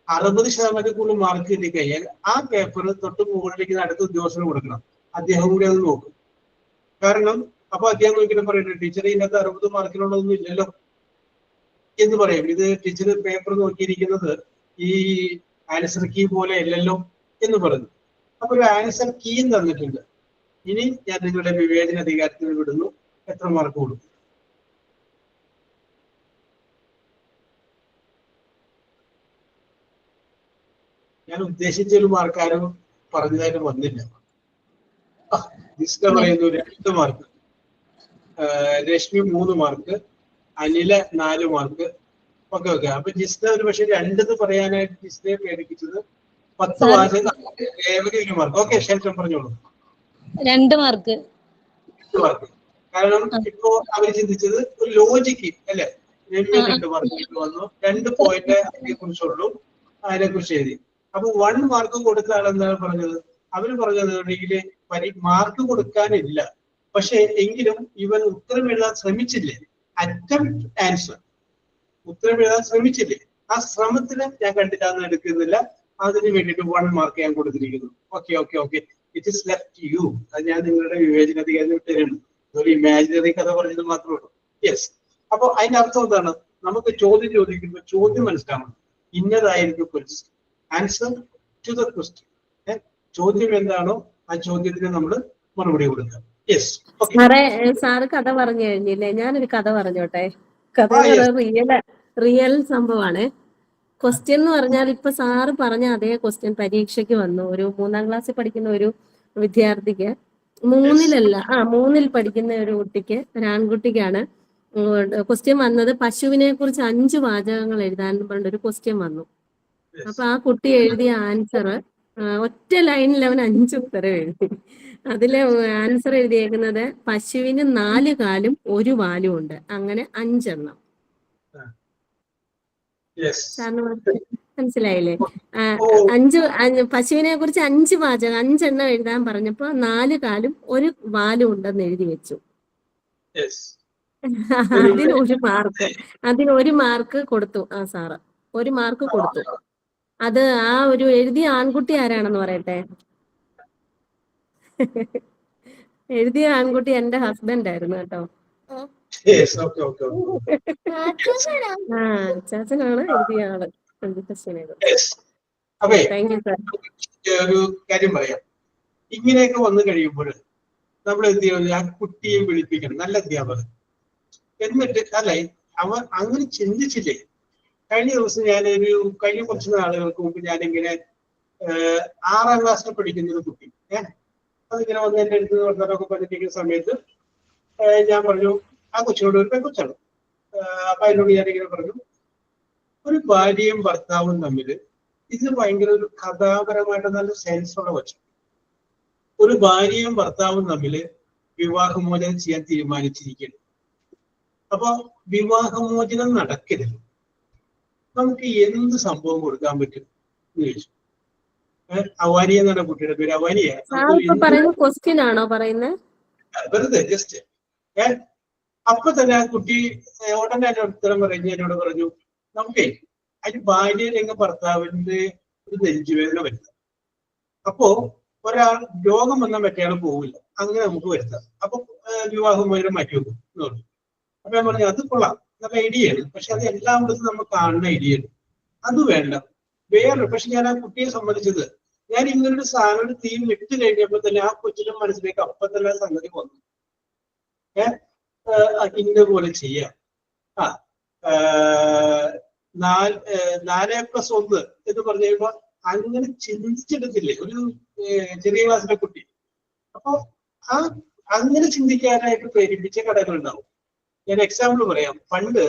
60% കൂടുതൽ മാർക്ക് കിട്ടിക്കഴിഞ്ഞാൽ ആ പേപ്പർ തൊട്ട് മുകളിലേക്ക് അടുത്ത ഉദ്യോഗസ്ഥന് കൊടുക്കണം. അദ്ദേഹം കൂടി അത് നോക്കും. കാരണം അപ്പൊ അദ്ദേഹം നോക്കിയിട്ട് പറയുന്നത് ടീച്ചർ ഇതിനകത്ത് 60 മാർക്കിനുള്ളതൊന്നും ഇല്ലല്ലോ എന്ന് പറയും. ഇത് ടീച്ചർ പേപ്പർ നോക്കിയിരിക്കുന്നത് ഈ ആൻസർ കീ പോലെ അല്ലല്ലോ എന്ന് പറഞ്ഞു. അപ്പൊ ഒരു ആൻസർ കീയും തന്നിട്ടുണ്ട്. ഇനി ഞാൻ നിങ്ങളുടെ വിവേചന അധികാരത്തിന് വിടുന്നു, എത്ര മാർക്ക് കൊടുക്കും? ഞാൻ ഉദ്ദേശിച്ച ഒരു മാർക്ക് ആരും പറഞ്ഞതായിട്ട് വന്നില്ല. ജിസ്ന പറയുന്നു 2 mark, Rashmi 3 mark, Anila 4 mark. Okay. അപ്പൊ ജിസ്ന ഒരു പക്ഷെ 2 പറയാനായിട്ട് ജിസ്നയെ പേടിപ്പിച്ചത് 10 മാർക്ക്, രേവതി 1 മാർക്ക്. ഓക്കെ, ശേഷം പറഞ്ഞോളൂ. 2 മാർക്ക്. കാരണം ഇപ്പോ അവർ ചിന്തിച്ചത് ഒരു ലോജിക്ക് അല്ലെ, രമ്യ 2 മാർക്ക് വന്നു, 2 പോയിന്റ് അതിനെ കുറിച്ചുള്ളൂ, അതിനെ കുറിച്ച് എഴുതി. അപ്പൊ 1 മാർക്ക് കൊടുത്ത ആളെന്താണ് പറഞ്ഞത്? അവര് പറഞ്ഞതെങ്കിൽ മാർക്ക് കൊടുക്കാനില്ല, പക്ഷെ എങ്കിലും ഇവൻ ഉത്തരം എഴുതാൻ ശ്രമിച്ചില്ലേ, അറ്റംപ്റ്റ് ആൻസർ, ഉത്തരം എഴുതാൻ ശ്രമിച്ചില്ലേ, ആ ശ്രമത്തിന് ഞാൻ കണ്ടിട്ടാന്ന് എടുക്കുന്നില്ല, അതിന് വേണ്ടിയിട്ട് 1 മാർക്ക് ഞാൻ കൊടുത്തിരിക്കുന്നു. Okay. It is left you. അത് ഞാൻ നിങ്ങളുടെ വിവേചനാധികാരം വിട്ടുതരുന്നു. ഒരു ഇമാജിനറി കഥ പറഞ്ഞത് മാത്രമേ ഉള്ളൂ. യെസ്. അപ്പൊ അതിന്റെ അർത്ഥം എന്താണ്? നമുക്ക് ചോദ്യം ചോദിക്കുമ്പോൾ ചോദ്യം മനസ്സിലാവണം. ഇന്നതായിരിക്കും question, answer to the question. ചോദ്യം എന്താണോ ആ ചോദ്യത്തിന് നമ്മൾ മറുപടി കൊടുക്കുക. യെസ്. സാറ് കഥ പറഞ്ഞു കഴിഞ്ഞില്ലേ? ഞാനൊരു കഥ പറഞ്ഞോട്ടെ. കഥ റിയൽ സംഭവമാണ്. ക്വസ്റ്റ്യൻ എന്ന് പറഞ്ഞാൽ ഇപ്പൊ സാറ് പറഞ്ഞ അതേ ക്വസ്റ്റ്യൻ പരീക്ഷയ്ക്ക് വന്നു. ഒരു 3ാം ക്ലാസ്സിൽ പഠിക്കുന്ന ഒരു വിദ്യാർത്ഥിക്ക്, 3ൽ പഠിക്കുന്ന ഒരു കുട്ടിക്ക്, ഒരു ആൺകുട്ടിക്കാണ് ക്വസ്റ്റ്യൻ വന്നത്. പശുവിനെ കുറിച്ച് 5 വാചകങ്ങൾ എഴുതാൻ പറഞ്ഞൊരു ക്വസ്റ്റ്യൻ വന്നു. അപ്പൊ ആ കുട്ടി എഴുതിയ ആൻസർ ഒറ്റ ലൈനിൽ അവൻ 5 ഉത്തരം എഴുതി. അതിലെ ആൻസർ എഴുതിയേക്കുന്നത് പശുവിന് 4 കാലും 1 വാലും ഉണ്ട്, അങ്ങനെ 5 എണ്ണം. മനസ്സിലായില്ലേ? 5 പശുവിനെ കുറിച്ച് 5 വാചകം 5 എണ്ണം എഴുതാൻ പറഞ്ഞപ്പോ 4 കാലും 1 വാലും ഉണ്ടെന്ന് എഴുതി വെച്ചു. അതിന് ഒരു മാർക്ക് കൊടുത്തു ആ സാറ്. 1 മാർക്ക് കൊടുത്തു. അത് ആ ഒരു എഴുതിയ ആൺകുട്ടി ആരാണെന്ന് പറയട്ടെ? എഴുതിയ ആൺകുട്ടി എന്റെ ഹസ്ബൻഡ് ആയിരുന്നു കേട്ടോ. ചാച്ചനാണ് എഴുതിയ ആള്. ഒരു കാര്യം പറയാം. ഇങ്ങനെയൊക്കെ വന്നു കഴിയുമ്പോൾ നമ്മൾ എന്ത് ചെയ്യുന്നത്? ആ കുട്ടിയെ വിളിപ്പിക്കണം, നല്ല അധ്യാപകൻ. എന്നിട്ട് അല്ലെ അവൻ അങ്ങനെ ചിന്തിച്ചില്ലേ? കഴിഞ്ഞ ദിവസം കഴിഞ്ഞ കുറച്ച് നാളുകൾക്ക് മുമ്പ് ഞാനിങ്ങനെ 6ാം ക്ലാസ്സിൽ പഠിക്കുന്ന ഒരു കുട്ടി അതിങ്ങനെ വന്ന് എന്റെ അടുത്ത് വർത്തമാനമൊക്കെ പറഞ്ഞിരിക്കുന്ന സമയത്ത് ഞാൻ പറഞ്ഞു, ആ കൊച്ചിനോട്, ഒരു പെൺകൊച്ചാണ്, അപ്പൊ അതിനോട് ഞാനിങ്ങനെ പറഞ്ഞു, ഒരു ഭാര്യയും ഭർത്താവും തമ്മിൽ ഇത് ഭയങ്കര ഒരു കഥാപരമായിട്ട് നല്ല സെൻസുള്ള കൊച്ചു. ഒരു ഭാര്യയും ഭർത്താവും തമ്മിൽ വിവാഹമോചനം ചെയ്യാൻ തീരുമാനിച്ചിരിക്കുന്നു. അപ്പൊ വിവാഹമോചനം നടക്കരുത്, നമുക്ക് എന്ത് സംഭവം കൊടുക്കാൻ പറ്റും എന്ന് ചോദിച്ചു. അവാനിയ എന്നാണ് കുട്ടിയുടെ പേര്, അവാനിയ. ക്വസ്റ്റ്യൻ ആണോ പറയുന്നത്? വെറുതെ ജസ്റ്റ്. അപ്പൊ തന്നെ ആ കുട്ടി ഉടനെ എന്നെ ഉത്തരം എന്നോട് പറഞ്ഞു, നമുക്കേ അതിന് ഭാര്യയിലെങ്കിൽ ഭർത്താവിന്റെ ഒരു നെഞ്ചുവേദന വരുത്താം. അപ്പോ ഒരാൾ രോഗം വന്നാൽ മറ്റേയാൾ പോവില്ല, അങ്ങനെ നമുക്ക് വരുത്താം. അപ്പൊ വിവാഹമോചനം മാറ്റി വെക്കും എന്ന് പറഞ്ഞു. അപ്പൊ ഞാൻ പറഞ്ഞു, അത് കൊള്ളാം, നല്ല ഐഡിയയാണ്, പക്ഷെ അത് എല്ലായിടത്തും നമ്മൾ കാണുന്ന ഐഡിയയാണ്, അത് വേണ്ട. വേറെ പക്ഷെ ഞാൻ ആ കുട്ടിയെ സംബന്ധിച്ചത്, ഞാൻ ഇങ്ങനൊരു സാധനം തീം ഇട്ട് കഴിഞ്ഞപ്പോ തന്നെ ആ കൊച്ചിന്റെ മനസ്സിലേക്ക് അപ്പൊ തന്നെ സംഗതി വന്നു. ഇന്ന പോലെ ചെയ്യാം. 4+1 എന്ന് പറഞ്ഞു കഴിയുമ്പോ അങ്ങനെ ചിന്തിച്ചെടുത്തില്ലേ ഒരു ചെറിയ ക്ലാസ്സിലെ കുട്ടി? അപ്പൊ ആ അങ്ങനെ ചിന്തിക്കാനായിട്ട് പ്രേരിപ്പിച്ച കഥകളുണ്ടാവും. ഞാൻ എക്സാമ്പിൾ പറയാം. പണ്ട്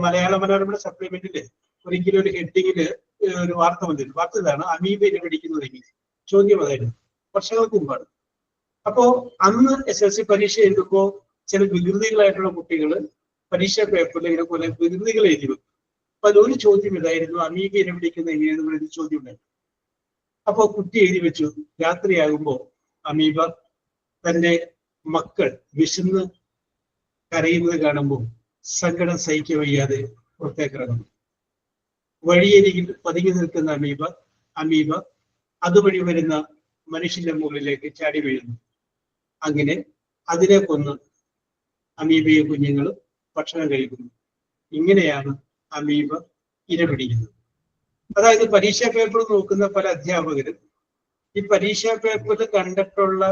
മലയാള മനോരമ സപ്ലിമെന്റില് ഒരിക്കലും ഒരു ഹെഡിങ്ങില് ഒരു വാർത്ത വന്നിരുന്നു. വാർത്ത ഇതാണ്: അമീബ ഇരപിടിക്കുന്നതെങ്കിൽ. ചോദ്യം അതായിരുന്നു, വർഷങ്ങൾക്ക് മുമ്പാണ്. അപ്പോ അന്ന് SSLC പരീക്ഷ എഴുതുമ്പോ ചില വികൃതികളായിട്ടുള്ള കുട്ടികൾ പരീക്ഷാ പേപ്പറിൽ ഇങ്ങനെ പോലെ വികൃതികൾ എഴുതി വെക്കും. അപ്പൊ അതിലൊരു ചോദ്യം ഇതായിരുന്നു: അമീബ ഇരപിടിക്കുന്ന എങ്ങനെയെന്ന് പറയുന്ന ചോദ്യം ഉണ്ടായിരുന്നു. അപ്പൊ കുട്ടി എഴുതി വെച്ചു, രാത്രിയാകുമ്പോ അമീബ തന്റെ മക്കൾ വിശന്ന് കരയുന്നത് കാണുമ്പോൾ സങ്കടം സഹിக்க വയ്യാതെ പുറത്തേക്ക് ഇറങ്ങുന്നു. വഴിയരികിൽ പതുങ്ങി നിൽക്കുന്ന അമീബ അതുവഴി വരുന്ന മനുഷ്യന്റെ മുകളിലേക്ക് ചാടി വീഴുന്നു. അങ്ങനെ അതിനെ കൊന്ന് അമീബയെ കുഞ്ഞുങ്ങൾ ഭക്ഷണം കഴിക്കുന്നു. ഇങ്ങനെയാണ് അമീബ ഇരപിടിക്കുന്നത്. അതായത് പരീക്ഷാ പേപ്പർ നോക്കുന്ന പല അധ്യാപകരും ഈ പരീക്ഷാ പേപ്പറിൽ കണ്ടിട്ടുള്ള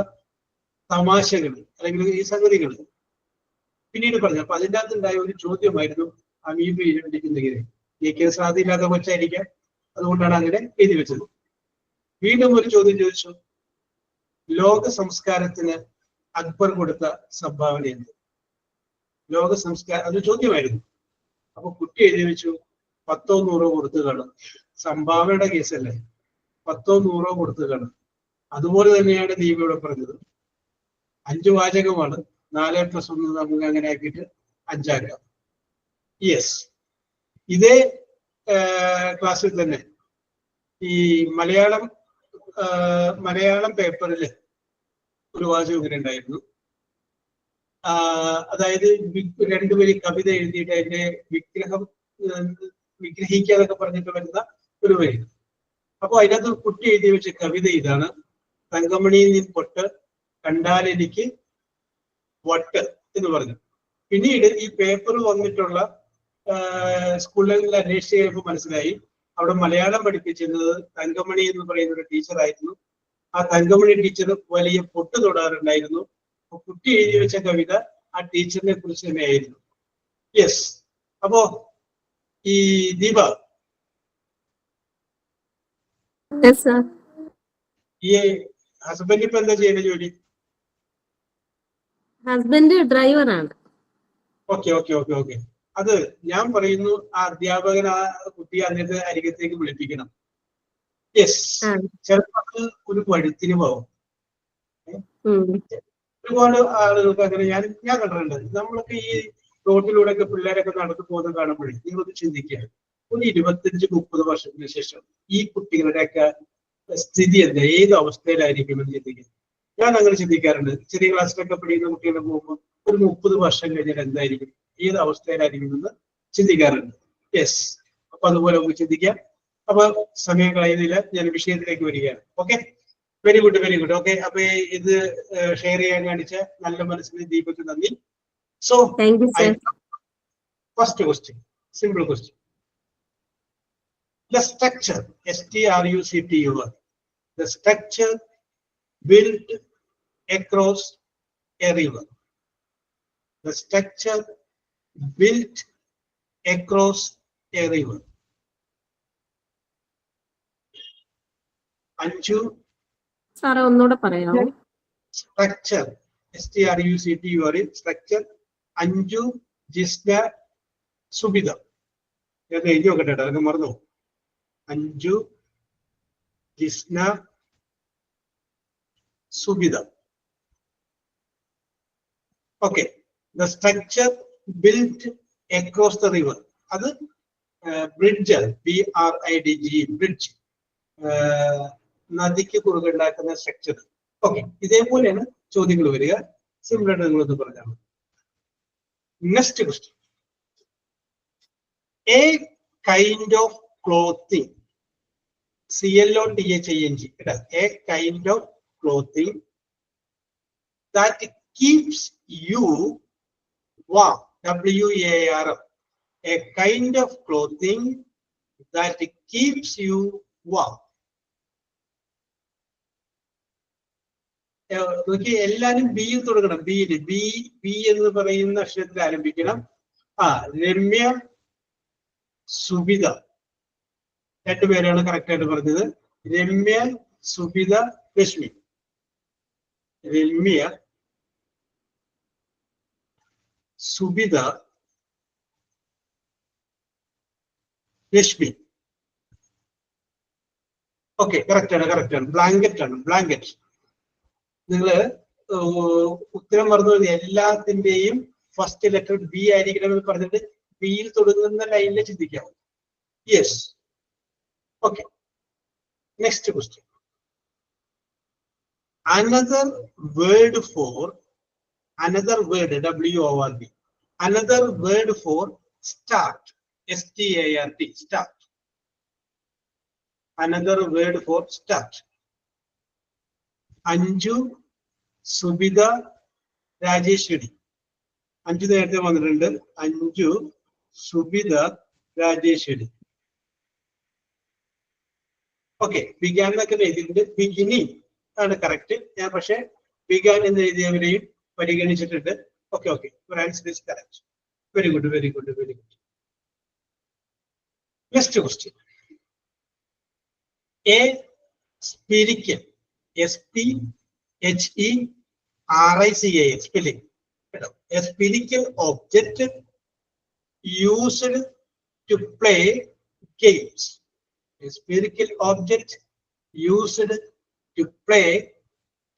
തമാശകൾ അല്ലെങ്കിൽ ഈ സംഗതികൾ പിന്നീട് പറഞ്ഞു. അപ്പൊ അതിൻ്റെ അകത്തുണ്ടായ ഒരു ചോദ്യമായിരുന്നു അമീബ ഇരപിടിക്കുന്നെങ്കിൽ. എനിക്ക് സാധ്യമില്ലാത്ത കൊച്ചായിരിക്കാം, അതുകൊണ്ടാണ് അങ്ങനെ എഴുതി വെച്ചത്. വീണ്ടും ഒരു ചോദ്യം ചോദിച്ചു: ലോക സംസ്കാരത്തിന് അക്ബർ കൊടുത്ത സംഭാവന എന്ത്? ലോക സംസ്കാരം, അത് ചോദ്യമായിരുന്നു. അപ്പൊ കുട്ടി എഴുതി വെച്ചു 10 or 100 കൊടുത്തു കാണും. സംഭാവനയുടെ കേസല്ലേ, 10 or 100 കൊടുത്തു കാണും. അതുപോലെ തന്നെയാണ് ദീപയുടെ പറഞ്ഞത്. 5 വാചകമാണ്, 4+1 നമുക്ക് അങ്ങനെ ആക്കിയിട്ട് 5 ആക്കാം. യെസ്, ഇതേ ക്ലാസ്സിൽ തന്നെ ഈ മലയാളം പേപ്പറിൽ ഒരു വാചകം ഇങ്ങനെ ഉണ്ടായിരുന്നു. അതായത് 2 വരി കവിത എഴുതിയിട്ട് അതിന്റെ വിഗ്രഹിക്കാതൊക്കെ പറഞ്ഞിട്ട് വരുന്ന ഒരു വരി. അപ്പൊ അതിനകത്ത് കുട്ടി എഴുതി വെച്ച കവിത ഇതാണ്: തങ്കമണിയിൽ നിന്ന് പൊട്ട് കണ്ടാൽ എനിക്ക് വട്ട് എന്ന് പറഞ്ഞു. പിന്നീട് ഈ പേപ്പർ വന്നിട്ടുള്ള സ്കൂളുകളിൽ അന്വേഷിച്ച് കഴിയുമ്പോൾ മനസ്സിലായി അവിടെ മലയാളം പഠിപ്പിച്ചിരുന്നത് തങ്കമണി എന്ന് പറയുന്ന ഒരു ടീച്ചറായിരുന്നു. ആ തങ്കമണി ടീച്ചർ വലിയ പൊട്ട് തൊടാറുണ്ടായിരുന്നു. കുട്ടി എഴുതി വെച്ച കവിത ആ ടീച്ചറിനെ കുറിച്ച് തന്നെയായിരുന്നു. യെസ്. അപ്പോ ഈ ദീപ, ഈ ഹസ്ബൻഡ് ഇപ്പൊ എന്താ ചെയ്യുന്ന ജോലി? ഹസ്ബൻഡ് ഡ്രൈവറാണ്. ഓക്കെ. അത് ഞാൻ പറയുന്നു, ആ അധ്യാപകൻ ആ കുട്ടിയെ അതിന്റെ അരികത്തേക്ക് വിളിപ്പിക്കണം. യെസ്. ചിലപ്പോൾ ഒരു പഴുത്തിന് പോവും. ഒരുപാട് ആളുകൾക്ക് അങ്ങനെ ഞാൻ കണ്ടിട്ടുണ്ട്. നമ്മളൊക്കെ ഈ റോഡിലൂടെ ഒക്കെ പിള്ളേരൊക്കെ നടന്നു പോകുന്നത് കാണുമ്പോഴേ നിങ്ങളൊന്ന് ചിന്തിക്കുക, ഒരു 25-30 വർഷത്തിന് ശേഷം ഈ കുട്ടികളുടെയൊക്കെ സ്ഥിതി എന്താ, ഏത് അവസ്ഥയിലായിരിക്കുമെന്ന് ചിന്തിക്കുക. ഞാൻ അങ്ങനെ ചിന്തിക്കാറുണ്ട്. ചെറിയ ക്ലാസ്സിലൊക്കെ പഠിക്കുന്ന കുട്ടികളെ പോകുമ്പോൾ ഒരു 30 വർഷം കഴിഞ്ഞാൽ എന്തായിരിക്കും, ഏത് അവസ്ഥയിലായിരിക്കുമെന്ന് ചിന്തിക്കാറുണ്ട്. യെസ്. അപ്പൊ അതുപോലെ നമുക്ക് ചിന്തിക്കാം. അപ്പൊ സമയം കളയുന്നില്ല, ഞാൻ വിഷയത്തിലേക്ക് വരികയാണ്. Okay, very good. ഓക്കെ, അപ്പൊ ഇത് ഷെയർ ചെയ്യാൻ കാണിച്ച നല്ല മനസ്സിന് ദീപക്ക് നന്ദി. So first question, simple question. The structure, structure, the structure built across a river. The structure built across a river. Anju, സാറേ ഒന്നുകൂടെ പറയാമോ? structure, structure, structure. Anju, Jisna, Subida. ഞാൻ എഴുതി നോക്കട്ടെ, അതൊക്കെ മറന്നു. Anju, Jisna, Subida. Okay, the structure built across the river. അത് bridge, BRIDG, bridge, നദിക്ക് കുറുകെ ഉണ്ടാക്കുന്ന സ്ട്രക്ചർ. ഓക്കെ, ഇതേപോലെയാണ് ചോദ്യങ്ങൾ വരിക. സിമ്പിൾ ആയിട്ട് നിങ്ങളൊന്ന് പറഞ്ഞാൽ. Next question. A kind of clothing, CLOTHING, a kind of clothing that keeps you warm, WARM, a kind of clothing that keeps you warm. എല്ലാരും ബിയിൽ തുടങ്ങണം. ബിയിൽ ബി എന്ന് പറയുന്ന അക്ഷരത്തിൽ ആരംഭിക്കണം. രമ്യ, സുബിത, രണ്ടുപേരാണ് കറക്റ്റ് ആയിട്ട് പറഞ്ഞത്. രമ്യ, സുബിത, ലക്ഷ്മി. രമ്യ, സുബിത, രശ്മി. ഓക്കെ, കറക്റ്റ് ആണ്. ബ്ലാങ്കറ്റ് ആണ്, ബ്ലാങ്കറ്റ്. നിങ്ങള് ഉത്തരം പറഞ്ഞു. എല്ലാത്തിന്റെയും ഫസ്റ്റ് ലെറ്റർ ബി ആയിരിക്കണം എന്ന് പറഞ്ഞിട്ട് ബിയിൽ തുടങ്ങുന്ന ലൈനിൽ ചിന്തിക്കാം. Yes. Okay, next question. Another word, WORD. Another word for start, START, start. Another word for start. Anju, Subida, Rajeshwari. Anju നേരത്തെ വന്നിട്ടുണ്ട്. അഞ്ജു, സുബിത, രാജേശ്വരി. ഓക്കെ, ബിഗാൻ എന്നൊക്കെ എഴുതിയിട്ടുണ്ട്. ബിഗിനിങ് ആണ് കറക്റ്റ്. ഞാൻ പക്ഷെ ബിഗാൻ എന്ന് എഴുതിയവരെയും പരിഗണിച്ചിട്ടുണ്ട്. Okay, your answer is correct. Very good. Next question. A spherical, SPHERICAL spelling. A spherical object used to play games. A spherical object used to play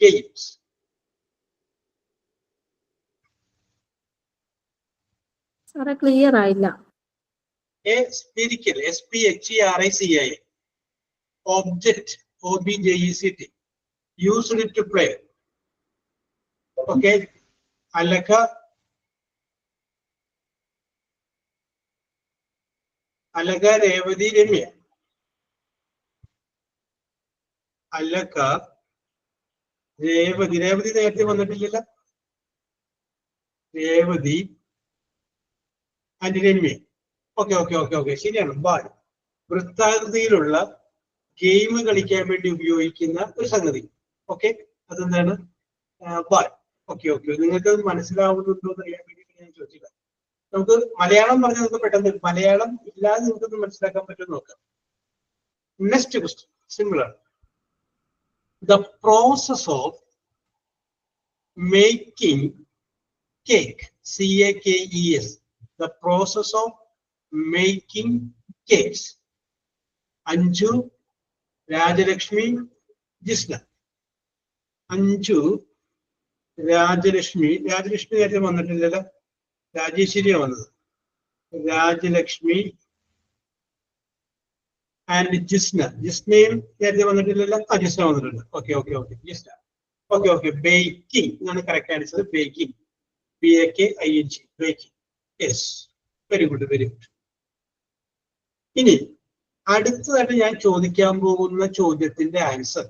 games. സാറേ clear ആയില്ല. A spherical, SPHERICAL object, OBJECT, used to play. Okay, Alaka, Revathi, Ramya. Alaka, Revathi നേരത്തെ വന്നിട്ടില്ല. Revathi and Ramya. Okay, ശരിയാണ്. ബാൽ, വൃത്താകൃതിയിലുള്ള game കളിക്കാൻ വേണ്ടി ഉപയോഗിക്കുന്ന ഒരു സംഗതി. ഓക്കെ, അതെന്താണ്? ബാൽ. ഓക്കെ, നിങ്ങൾക്ക് മനസ്സിലാവുന്നുണ്ടോ എന്ന് അറിയാൻ വേണ്ടിയിട്ട് ഞാൻ ചോദിച്ചില്ല. നമുക്ക് മലയാളം പറഞ്ഞാൽ നമുക്ക് പെട്ടെന്ന്, മലയാളം ഇല്ലാതെ നമുക്കൊന്ന് മനസ്സിലാക്കാൻ പറ്റുമെന്ന് നോക്കാം. നെക്സ്റ്റ് ക്വസ്റ്റ്യൻ സിമ്പിൾ ആണ്. The process of making cake, CAKES. The process of making cakes. Anju, Rajalakshmi, Jisna. Anju, Rajalakshmi നേരത്തെ വന്നിട്ടില്ലല്ലോ. രാജേശ്വരിയാണ് വന്നത്. രാജലക്ഷ്മി ആൻഡ് ജിസ്നയും നേരത്തെ വന്നിട്ടില്ലല്ലോ. ജിസ്ന വന്നിട്ടുണ്ട്. ഓക്കെ, ജിസ്ന. ഓക്കെ, ബേക്കിംഗ് എന്നാണ് correct answer. Baking, BAKING, baking. Yes, very good. ഇനി അടുത്തതായിട്ട് ഞാൻ ചോദിക്കാൻ പോകുന്ന ചോദ്യത്തിന്റെ ആൻസർ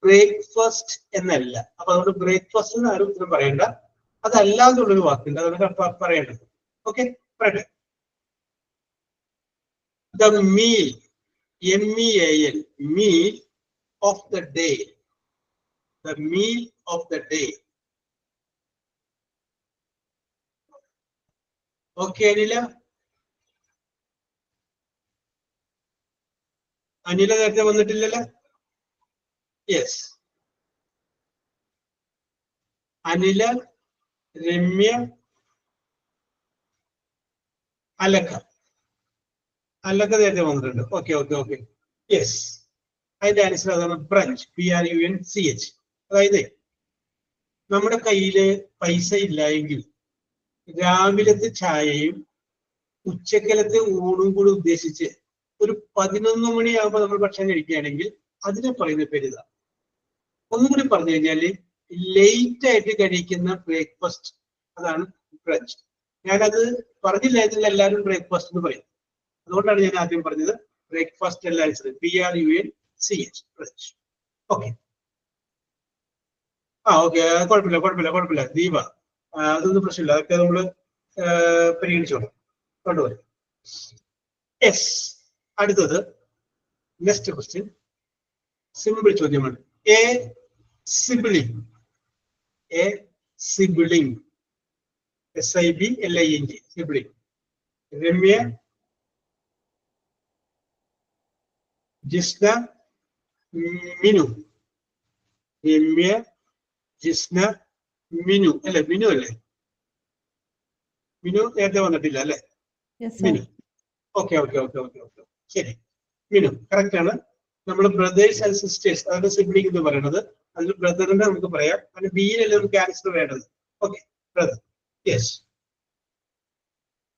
ബ്രേക്ക്ഫാസ്റ്റ് എന്നല്ല. അപ്പൊ അതുകൊണ്ട് ബ്രേക്ക്ഫാസ്റ്റ് എന്ന് ആരും ഉത്തരം പറയണ്ട. അതല്ലാതുള്ളൊരു വാക്കുണ്ട്, അതാണ് പറയേണ്ടത്. ഓക്കെ, പറയട്ടെ. The meal, MEAL, meal of the day. The meal of the day. Okay, Anila നേരത്തെ വന്നിട്ടില്ലല്ലോ. യെസ്, അനില, രമ്യ, അലക്ക നേരത്തെ വന്നിട്ടുണ്ട്. Okay, yes. അതിന്റെ ആൻസർ അതാണ് ബ്രഞ്ച്, BRUNCH. അതായത് നമ്മുടെ കയ്യില് പൈസ ഇല്ല എങ്കിൽ രാവിലത്തെ ചായയും ഉച്ചക്കലത്തെ ഊണും കൂടി ഉദ്ദേശിച്ച് ഒരു 11 മണിയാകുമ്പോൾ നമ്മൾ ഭക്ഷണം കഴിക്കുകയാണെങ്കിൽ അതിനെ പറയുന്ന പേര് ഇതാ. ഒന്നും കൂടി പറഞ്ഞു കഴിഞ്ഞാല് ലേറ്റ് ആയിട്ട് കഴിക്കുന്ന ബ്രേക്ക്ഫാസ്റ്റ്, അതാണ് ബ്രഞ്ച്. ഞാനത് പറഞ്ഞില്ലായിരുന്നില്ല, എല്ലാവരും ബ്രേക്ക്ഫാസ്റ്റ് എന്ന് പറയും. അതുകൊണ്ടാണ് ഞാൻ ആദ്യം പറഞ്ഞത് ബ്രേക്ക്ഫാസ്റ്റ് അല്ല ആൻസർ, BRUNCH, ബ്രഞ്ച്. ഓക്കെ, കുഴപ്പമില്ല. ദീപ, അതൊന്നും പ്രശ്നമില്ല, അതൊക്കെ നമ്മള് പരിഗണിച്ചോളാം. കൊണ്ടുപോയി. യെസ്, അടുത്തത് നെക്സ്റ്റ് ക്വസ്റ്റ്യൻ സിമ്പിൾ ചോദ്യമാണ്. A sibling, SIBLING, sibling. Ramya, Jisna, Minu. Ramya, Jisna, Minu അല്ലെ? മിനു അല്ലേ? മിനു നേരത്തെ വന്നിട്ടില്ല അല്ലെ? Minu. Okay okay okay okay okay ശരി. മിനു കറക്റ്റ് ആണ്. നമ്മൾ ബ്രദേഴ്സ് ആൻഡ് സിസ്റ്റേഴ്സ്, അതാണ് സിബ്ലിംഗ് എന്ന് പറയുന്നത്. അതിൽ ബ്രദറിനെ നമുക്ക് പറയാം. അതിന് ബിയിലല്ലേ നമുക്ക് ആൻസർ വേണ്ടത്. Okay, brother. യെസ്.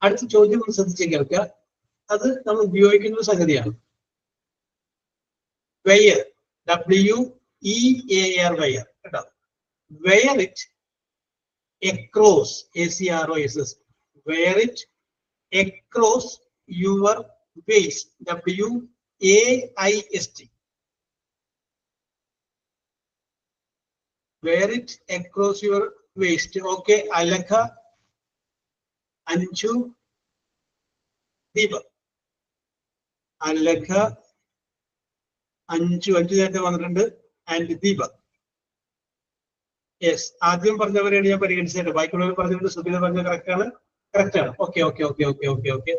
അടുത്ത ചോദ്യം ഒന്ന് ശ്രദ്ധിച്ച് കേൾക്കുക. അത് നമ്മൾ ഉപയോഗിക്കുന്ന ഒരു സംഗതിയാണ്. വെയർ, WEAR, വെയർ കേട്ടോ. Wear it across, ACROSS, wear it across your waist, WAIST. Wear it across your waist. Okay, Alaka, Anju, Deepa. Alaka, Anju നേരത്തെ വന്നിട്ടുണ്ട്, ആൻഡ് ദീപ. യെസ്, ആദ്യം പറഞ്ഞവരെയാണ് ഞാൻ പരിഗണിച്ചത്. ബാക്കിയുള്ളവർ പറഞ്ഞത് സുബിത പറഞ്ഞ കറക്റ്റ് ആണ്. കറക്റ്റ് ആണ്. Okay okay okay okay okay okay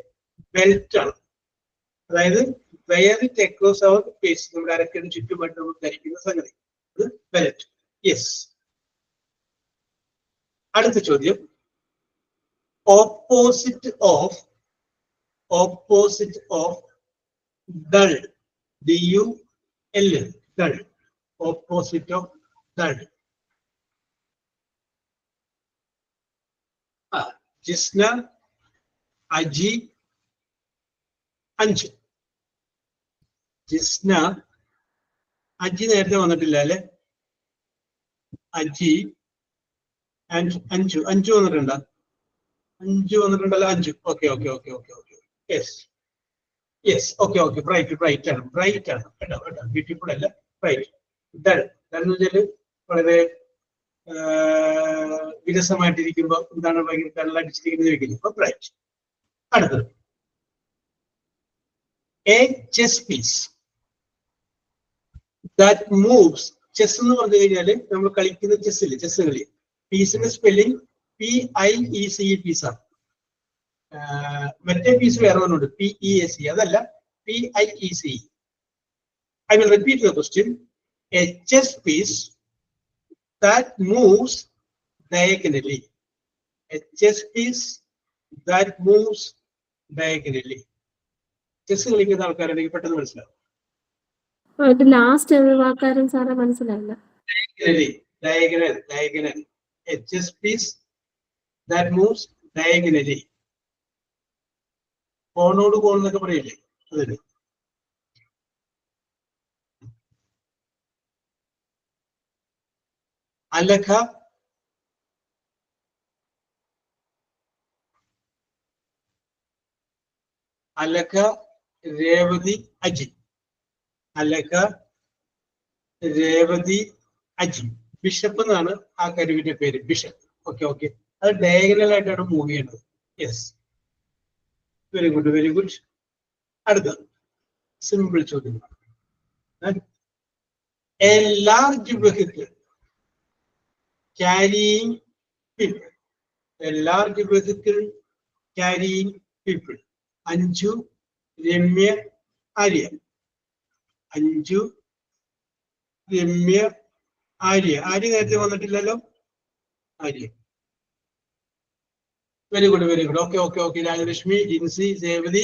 belt ആണ്. അതായത് wear it across our face, നമ്മുടെ അരക്കിന് ചുറ്റുമായിട്ട് നമ്മൾ ധരിക്കുന്ന സംഗതി, അത് ബെൽറ്റ്. യെസ്. അടുത്ത ചോദ്യം, opposite of dull, DUL, dull. Opposite of dull. Jisna, Aji, Anju. Jisna, Aji നേരത്തെ വന്നിട്ടില്ല അല്ലെ? അജി ആൻഡ് അഞ്ചു. അഞ്ചു വന്നിട്ടുണ്ടോ? അഞ്ചു വന്നിട്ടുണ്ടല്ലോ. Anju. Okay okay okay okay okay yes yes. Okay okay bright, bright ആണ്, ബ്രൈറ്റ് ആണ് കേട്ടോ കേട്ടോ. ബ്യൂട്ടിഫുൾ അല്ല, ബ്രൈറ്റ്. ഡൾ, ഡൾ എന്ന് വെച്ചാൽ വളരെ വിരസമായിട്ടിരിക്കുമ്പോ എന്താണ് ഭയങ്കര കള്ളടിച്ചിരിക്കുന്നത് വെക്കുന്നത്. അപ്പൊ ബ്രൈറ്റ്. അടുത്തത്, A chess piece that moves. Chess എന്ന് പറഞ്ഞു കഴിഞ്ഞാല് നമ്മൾ കളിക്കുന്ന ചെസ്സില്, ചെസ് കളി. പീസിന്റെ സ്പെല്ലിംഗ് PIECE, പീസാണ്. മറ്റേ പീസ് വേറെ ഒന്നുണ്ട്, PEAC, അതല്ല, PIECE. I will repeat the question. A chess piece that moves diagonally. A chess piece that moves diagonally. Chess കളിക്കുന്ന ആൾക്കാരെനിക്ക് പെട്ടെന്ന് മനസ്സിലാവും. ലാസ്റ്റ് വാക്കാരൻ സാറെ മനസ്സിലായില്ല. Diagonal, diagonal. A chess piece that moves diagonally. കോണോട് കോൺ എന്നൊക്കെ പറയില്ലേ, അതിന്. അലഖ, അലഖ, രേവതി, അജി. അലഖ, രേവതി, അജി. ബിഷപ്പ് എന്നാണ് ആ കരുവിന്റെ പേര്, ബിഷപ്പ്. Okay okay. അത് ഡയഗണൽ ആയിട്ടാണ് മൂവ് ചെയ്യുന്നത്. Yes, very good very good. അടുത്ത സിമ്പിൾ ചോദ്യം. A large vehicle carrying people. A large vehicle carrying people. Anju, Ramya, Arya. Anju, Ramya, Arya. Arya നേരത്തെ വന്നിട്ടില്ലല്ലോ. Arya. Very good, very good. Okay, okay, okay. Rajalakshmi, Jinsi, Zevadi,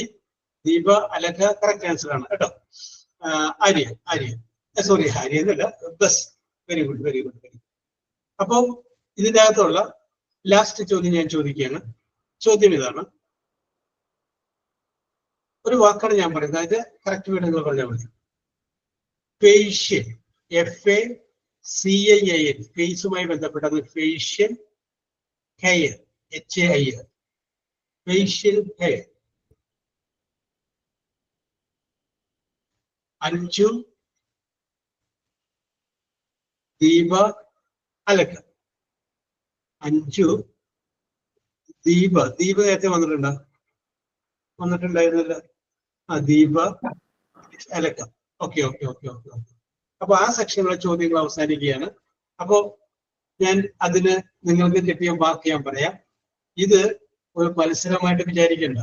Deepa, Alaka, correct answer ആണ് കേട്ടോ. Arya, Arya. Sorry, Arya എന്നല്ല, bus. Very good, very good, very good. അപ്പോ ഇതിൻ്റെ അകത്തുള്ള last ചോദ്യം ഞാൻ ചോദിക്കുകയാണ്. ചോദ്യം ഇതാണ്. ഒരു വാക്കാണ് ഞാൻ പറയുന്നത്, അതായത് കറക്റ്റ് വേണം നിങ്ങൾ പറഞ്ഞാൽ മതി. ഫേഷ്യൽ, FACIAL, ഫേസുമായി ബന്ധപ്പെട്ടത് facial hair, HAIR, facial hair. Anju, Deepa, Alaka. Anju, Deepa. Deepa നേരത്തെ വന്നിട്ടുണ്ടോ? വന്നിട്ടുണ്ടായിരുന്നില്ല. ആ, Deepa, Alaka. Okay okay okay okay okay. അപ്പൊ ആ സെക്ഷനിലെ ചോദ്യങ്ങൾ അവസാനിക്കുകയാണ്. അപ്പോ ഞാൻ അതിന് നിങ്ങൾക്ക് കിട്ടിയ മാർക്ക് ഞാൻ പറയാം. ഇത് ഒരു മത്സരമായിട്ട് വിചാരിക്കേണ്ട.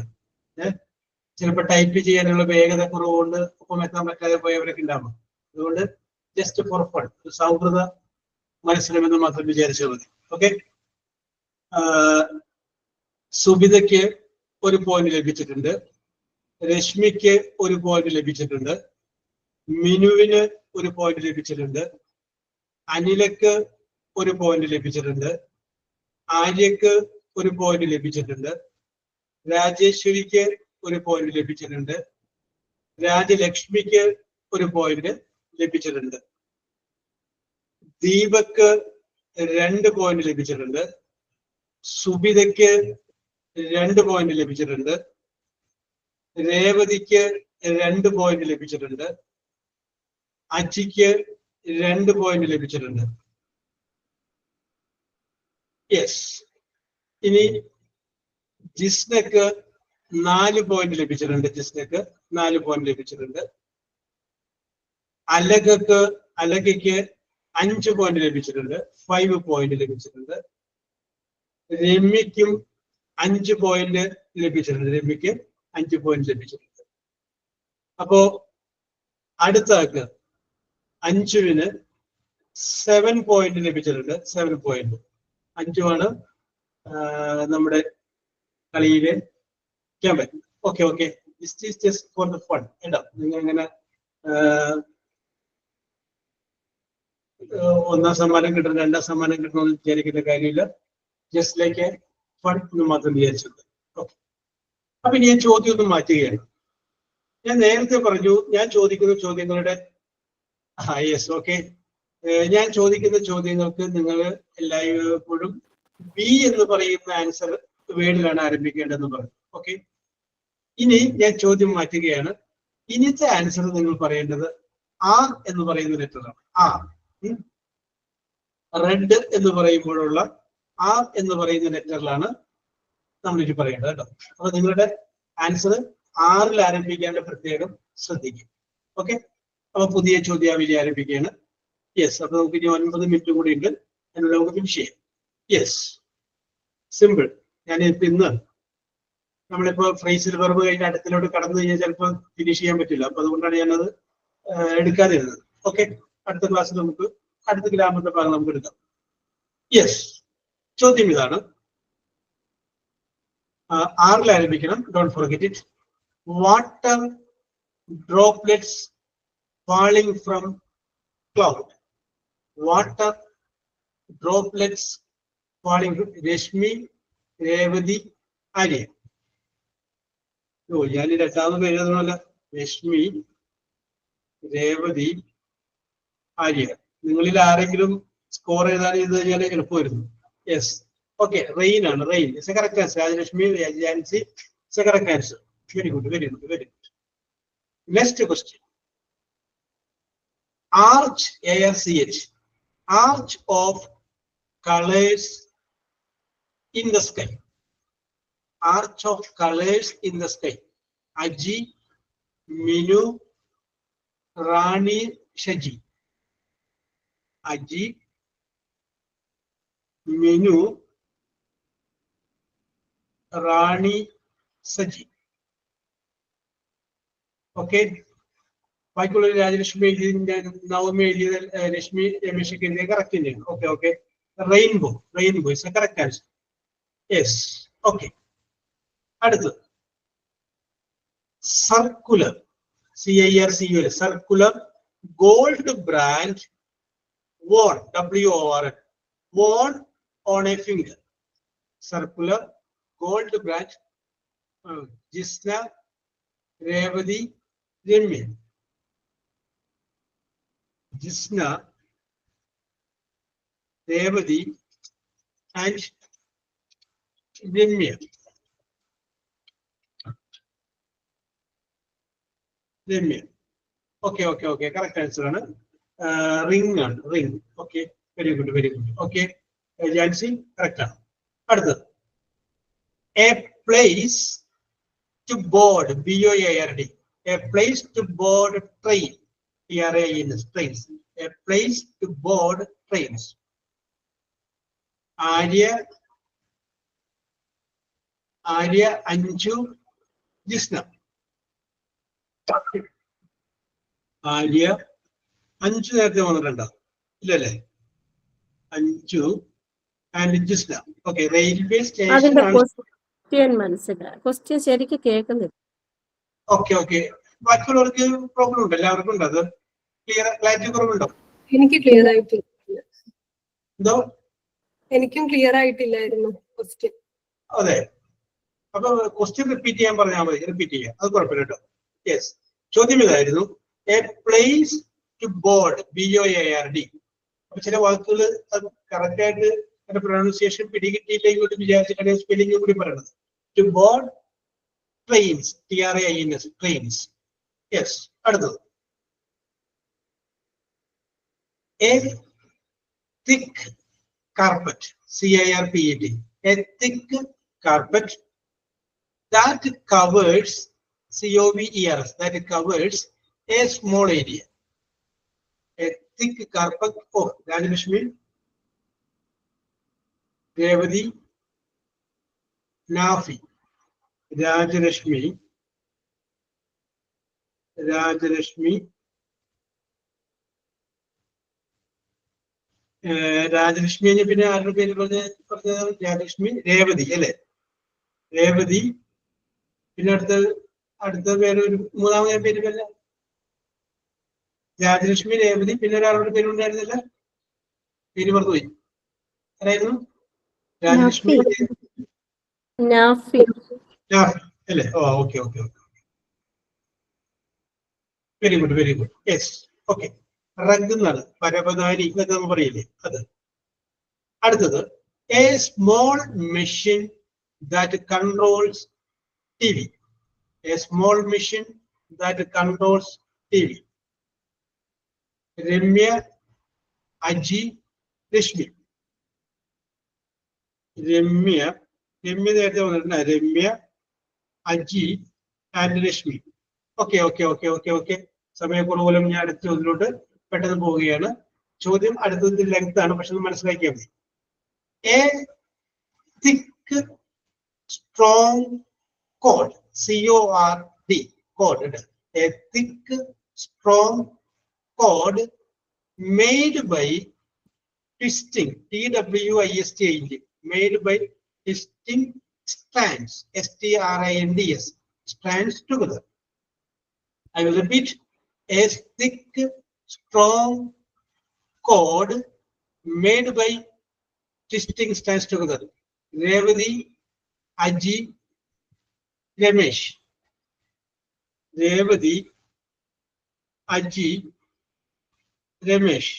ചിലപ്പോൾ ടൈപ്പ് ചെയ്യാനുള്ള വേഗത കുറവുകൊണ്ട് ഒപ്പം എത്താൻ പറ്റാതെ പോയവരൊക്കെ ഉണ്ടാവും. അതുകൊണ്ട് ജസ്റ്റ് ഫോർ ഫൺ, ഒരു സൗഹൃദ മത്സരമെന്ന് മാത്രം വിചാരിച്ചാൽ മതി. ഓക്കെ, സുബിതയ്ക്ക് 1 പോയിന്റ് ലഭിച്ചിട്ടുണ്ട്, രശ്മിക്ക് 1 പോയിന്റ് ലഭിച്ചിട്ടുണ്ട്, മിനുവിന് 1 പോയിന്റ് ലഭിച്ചിട്ടുണ്ട്, അനിലക്ക് 1 പോയിന്റ് ലഭിച്ചിട്ടുണ്ട്, ആര്യക്ക് 1 പോയിന്റ് ലഭിച്ചിട്ടുണ്ട്, രാജേശ്വരിക്ക് 1 പോയിന്റ് ലഭിച്ചിട്ടുണ്ട്, രാജലക്ഷ്മിക്ക് 1 പോയിന്റ് ലഭിച്ചിട്ടുണ്ട്, ദീപക്ക് 2 പോയിന്റ് ലഭിച്ചിട്ടുണ്ട്, സുബിതയ്ക്ക് 2 പോയിന്റ് ലഭിച്ചിട്ടുണ്ട്, രേവതിക്ക് 2 പോയിന്റ് ലഭിച്ചിട്ടുണ്ട്, അജിക്ക് 2 പോയിന്റ് ലഭിച്ചിട്ടുണ്ട്. യെസ്, ഇനി ജിസ്നക്ക് 4 പോയിന്റ് ലഭിച്ചിട്ടുണ്ട്. ജിസ്നക്ക് 4 പോയിന്റ് ലഭിച്ചിട്ടുണ്ട്. അലകയ്ക്ക് 5 പോയിന്റ് ലഭിച്ചിട്ടുണ്ട്. 5 പോയിന്റ് ലഭിച്ചിട്ടുണ്ട്. രമ്യക്കും 5 പോയിന്റ് ലഭിച്ചിട്ടുണ്ട്. രമ്യക്ക് 5 പോയിന്റ് ലഭിച്ചിട്ടുണ്ട്. അപ്പോ അടുത്ത ആൾക്ക് അഞ്ജുവിന് 7 പോയിന്റ് ലഭിച്ചിട്ടുണ്ട്. 7 പോയിന്റ്. അഞ്ജുവാണ് നമ്മുടെ കളിയിലെ champion. Okay okay, just for the fun കേട്ടോ. നിങ്ങൾ ഇങ്ങനെ 1ാം സമ്മാനം കിട്ടണം 2ാം സമ്മാനം കിട്ടണമെന്ന് വിചാരിക്കുന്ന കാര്യമില്ല. ജസ്റ്റ് ലൈക്ക് എ ഫൺ എന്ന് മാത്രം വിചാരിച്ചത്. ഓക്കെ, അപ്പൊ ഇനി ഞാൻ ചോദ്യം ഒന്ന് മാറ്റുകയാണ്. ഞാൻ നേരത്തെ പറഞ്ഞു ഞാൻ ചോദിക്കുന്ന ചോദ്യങ്ങളുടെ യെസ് ഓക്കെ, ഞാൻ ചോദിക്കുന്ന ചോദ്യങ്ങൾക്ക് നിങ്ങൾ എല്ലായ്പ്പോഴും ബി എന്ന് പറയുന്ന ആൻസർ വേർഡിലാണ് ആരംഭിക്കേണ്ടതെന്ന് പറഞ്ഞു. ഓക്കെ, ഇനി ഞാൻ ചോദ്യം മാറ്റുകയാണ്. ഇനിത്തെ ആൻസർ നിങ്ങൾ പറയേണ്ടത് ആർ എന്ന് പറയുന്ന ലെറ്ററാണ്. ആർ, റെഡ് എന്ന് പറയുമ്പോഴുള്ള ആർ എന്ന് പറയുന്ന ലെറ്ററിലാണ് നമ്മൾ ഇനി പറയേണ്ടത് കേട്ടോ. അപ്പൊ നിങ്ങളുടെ ആൻസർ ആറിൽ ആരംഭിക്കാണ്ട് പ്രത്യേകം ശ്രദ്ധിക്കും. ഓക്കെ, അപ്പൊ പുതിയ ചോദ്യാവലി ആരംഭിക്കുകയാണ്. യെസ്, അപ്പൊ നമുക്ക് ഇനി 9 മിനിറ്റ് കൂടി ഉണ്ട്. അതിനുള്ള നമുക്ക് ഫിനിഷ് ചെയ്യാം. Yes, simple. ഞാനിപ്പോ ഇന്ന് നമ്മളിപ്പോ ഫ്രേസിൽ വെർബ് കഴിഞ്ഞ് അടുത്തിലോട്ട് കടന്നു കഴിഞ്ഞാൽ ചിലപ്പോൾ ഫിനിഷ് ചെയ്യാൻ പറ്റില്ല. അപ്പൊ അതുകൊണ്ടാണ് ഞാനത് എടുക്കാതിരുന്നത്. ഓക്കെ, അടുത്ത ക്ലാസ്സിൽ നമുക്ക് അടുത്ത ഗ്രാമത്തെ ഭാഗം നമുക്ക് എടുക്കാം. യെസ്, ചോദ്യം ഇതാണ്. ആറിൽ ആരംഭിക്കണം. Don't forget it. Water droplets falling from cloud. Water droplets falling from Rashmi, Revathi, Arya. ഞാൻ 2ാമത് എഴുതണമല്ല. രശ്മി, രേവതി, ആര്യ. നിങ്ങളിൽ ആരെങ്കിലും സ്കോർ എഴുതാൻ ചെയ്ത് കഴിഞ്ഞാൽ എളുപ്പമായിരുന്നു. യെസ്, ഓക്കെ, റെയിൻ ആണ്. Rain is a correct answer. Rajalakshmi, Jansi is a correct answer. Very good, very good, very good. Next question. Arch, ARCH, arch of colors in the sky. Arch of colors in the sky. Aji, Minu, Rani, Shaji. Aji, Minu, Rani, Saji. Okay. ബാക്കിയുള്ള രാജലക്ഷ്മി നവമി എഴുതിയ രശ്മി രമേശൊക്കെ എഴുതിയ correct തന്നെയാണ്. Okay okay, rainbow, rainbow is a correct answer. Yes, okay. അടുത്തത് circular, CIRCULR, circular gold brand worn, WORN, worn on a finger. Circular gold branch. Jisna, Revati, Remya. Jisna, Revati, and Remya. Remya. Okay, okay, okay. Correct answer. Ring on ring. Okay, very good, very good. Okay, Jansi, correct. Another. A place to board, BOARD. A place to board train. TRAIN, trains. A place to board trains. Arya, Anju, Jisna. Arya, 5 നേരത്തെ വന്നിട്ടുണ്ടോ? ഇല്ലല്ലേ? Anju and Jisna. Okay, railway station. അതിന്റെ question മനസ്സിലായി. Question ശരിക്കും കേൾക്കുന്നില്ല. Okay. ബാക്കിയുള്ളവർക്ക് problem ഉണ്ട്, എല്ലാവർക്കും ഉണ്ട്. അത് ക്ലാരിറ്റി കുറവുണ്ടോ? എനിക്ക് ക്ലിയർ ആയിട്ടില്ല. എന്തോ? എനിക്കും ക്ലിയർ ആയിട്ടില്ലായിരുന്നു ക്വസ്റ്റ്യൻ. അതെ, അപ്പൊ ക്വസ്റ്റ്യൻ റിപ്പീറ്റ് ചെയ്യാൻ പറഞ്ഞാൽ മതി. റിപ്പീറ്റ് ചെയ്യാം, അത് കുഴപ്പമില്ല കേട്ടോ. യെസ്, ചോദ്യം ഇതായിരുന്നു, a place to board, BOARD. അപ്പൊ ചില വാക്കുകൾ കറക്റ്റ് ആയിട്ട് അതിന്റെ പ്രൊനൗൺസിയേഷൻ പിടികിട്ടിയില്ലെങ്കിൽ വിചാരിച്ചിട്ടാണ് സ്പെല്ലിംഗ് കൂടി പറയുന്നത്. To board trains, TRAINS, trains. Yes, അടുത്തത് a thick carpet, CARPET, a thick carpet that covers, COVERS, that covers a small area. A thick carpet. Oh, Rajalakshmi, Revati, Nafi, Rajalakshmi, Rajalakshmi പിന്നെ ആരുടെ പേര് പറഞ്ഞ രാജലക്ഷ്മി, രേവതി അല്ലെ? രേവതി. പിന്നെ അടുത്ത പേര്, ഒരു മൂന്നാമത്തെ പേര് വല്ല രാജലക്ഷ്മി, രേവതി, പിന്നെ ഒരാളുടെ പേരുണ്ടായിരുന്നില്ല, പേര് മറന്നുപോയി. ആരായിരുന്നു? രാജലക്ഷ്മി, നാഫി അല്ലേ? Okay. Very good. Yes, okay. Rug എന്നാണ്, പരപതാരി എന്നൊക്കെ നമ്മൾ പറയില്ലേ, അത്. അടുത്തത് A small machine that controls TV. A small machine that controls TV. Ramya, Aji, Rashmi. Ramya നേരത്തെ വന്നിട്ടുണ്ട്. രമ്യ, അജി ആൻഡ് രശ്മി. ഓക്കെ. സമയക്കുറവ് ഞാൻ അടുത്ത ചോദ്യത്തിലോട്ട് പെട്ടെന്ന് പോവുകയാണ്. ചോദ്യം അടുത്തത് ലെങ്ത് ആണ്, പക്ഷെ മനസ്സിലാക്കിയാൽ മതി. A thick strong cord, CORD, cord. A thick, strong cord made by twisting, TWIST, made by twisting strands, STRINDS, strands together. I will repeat. A thick, strong cord made by twisting strands together. Revati, Aji, Ramesh. Revati, Aji, Ramesh.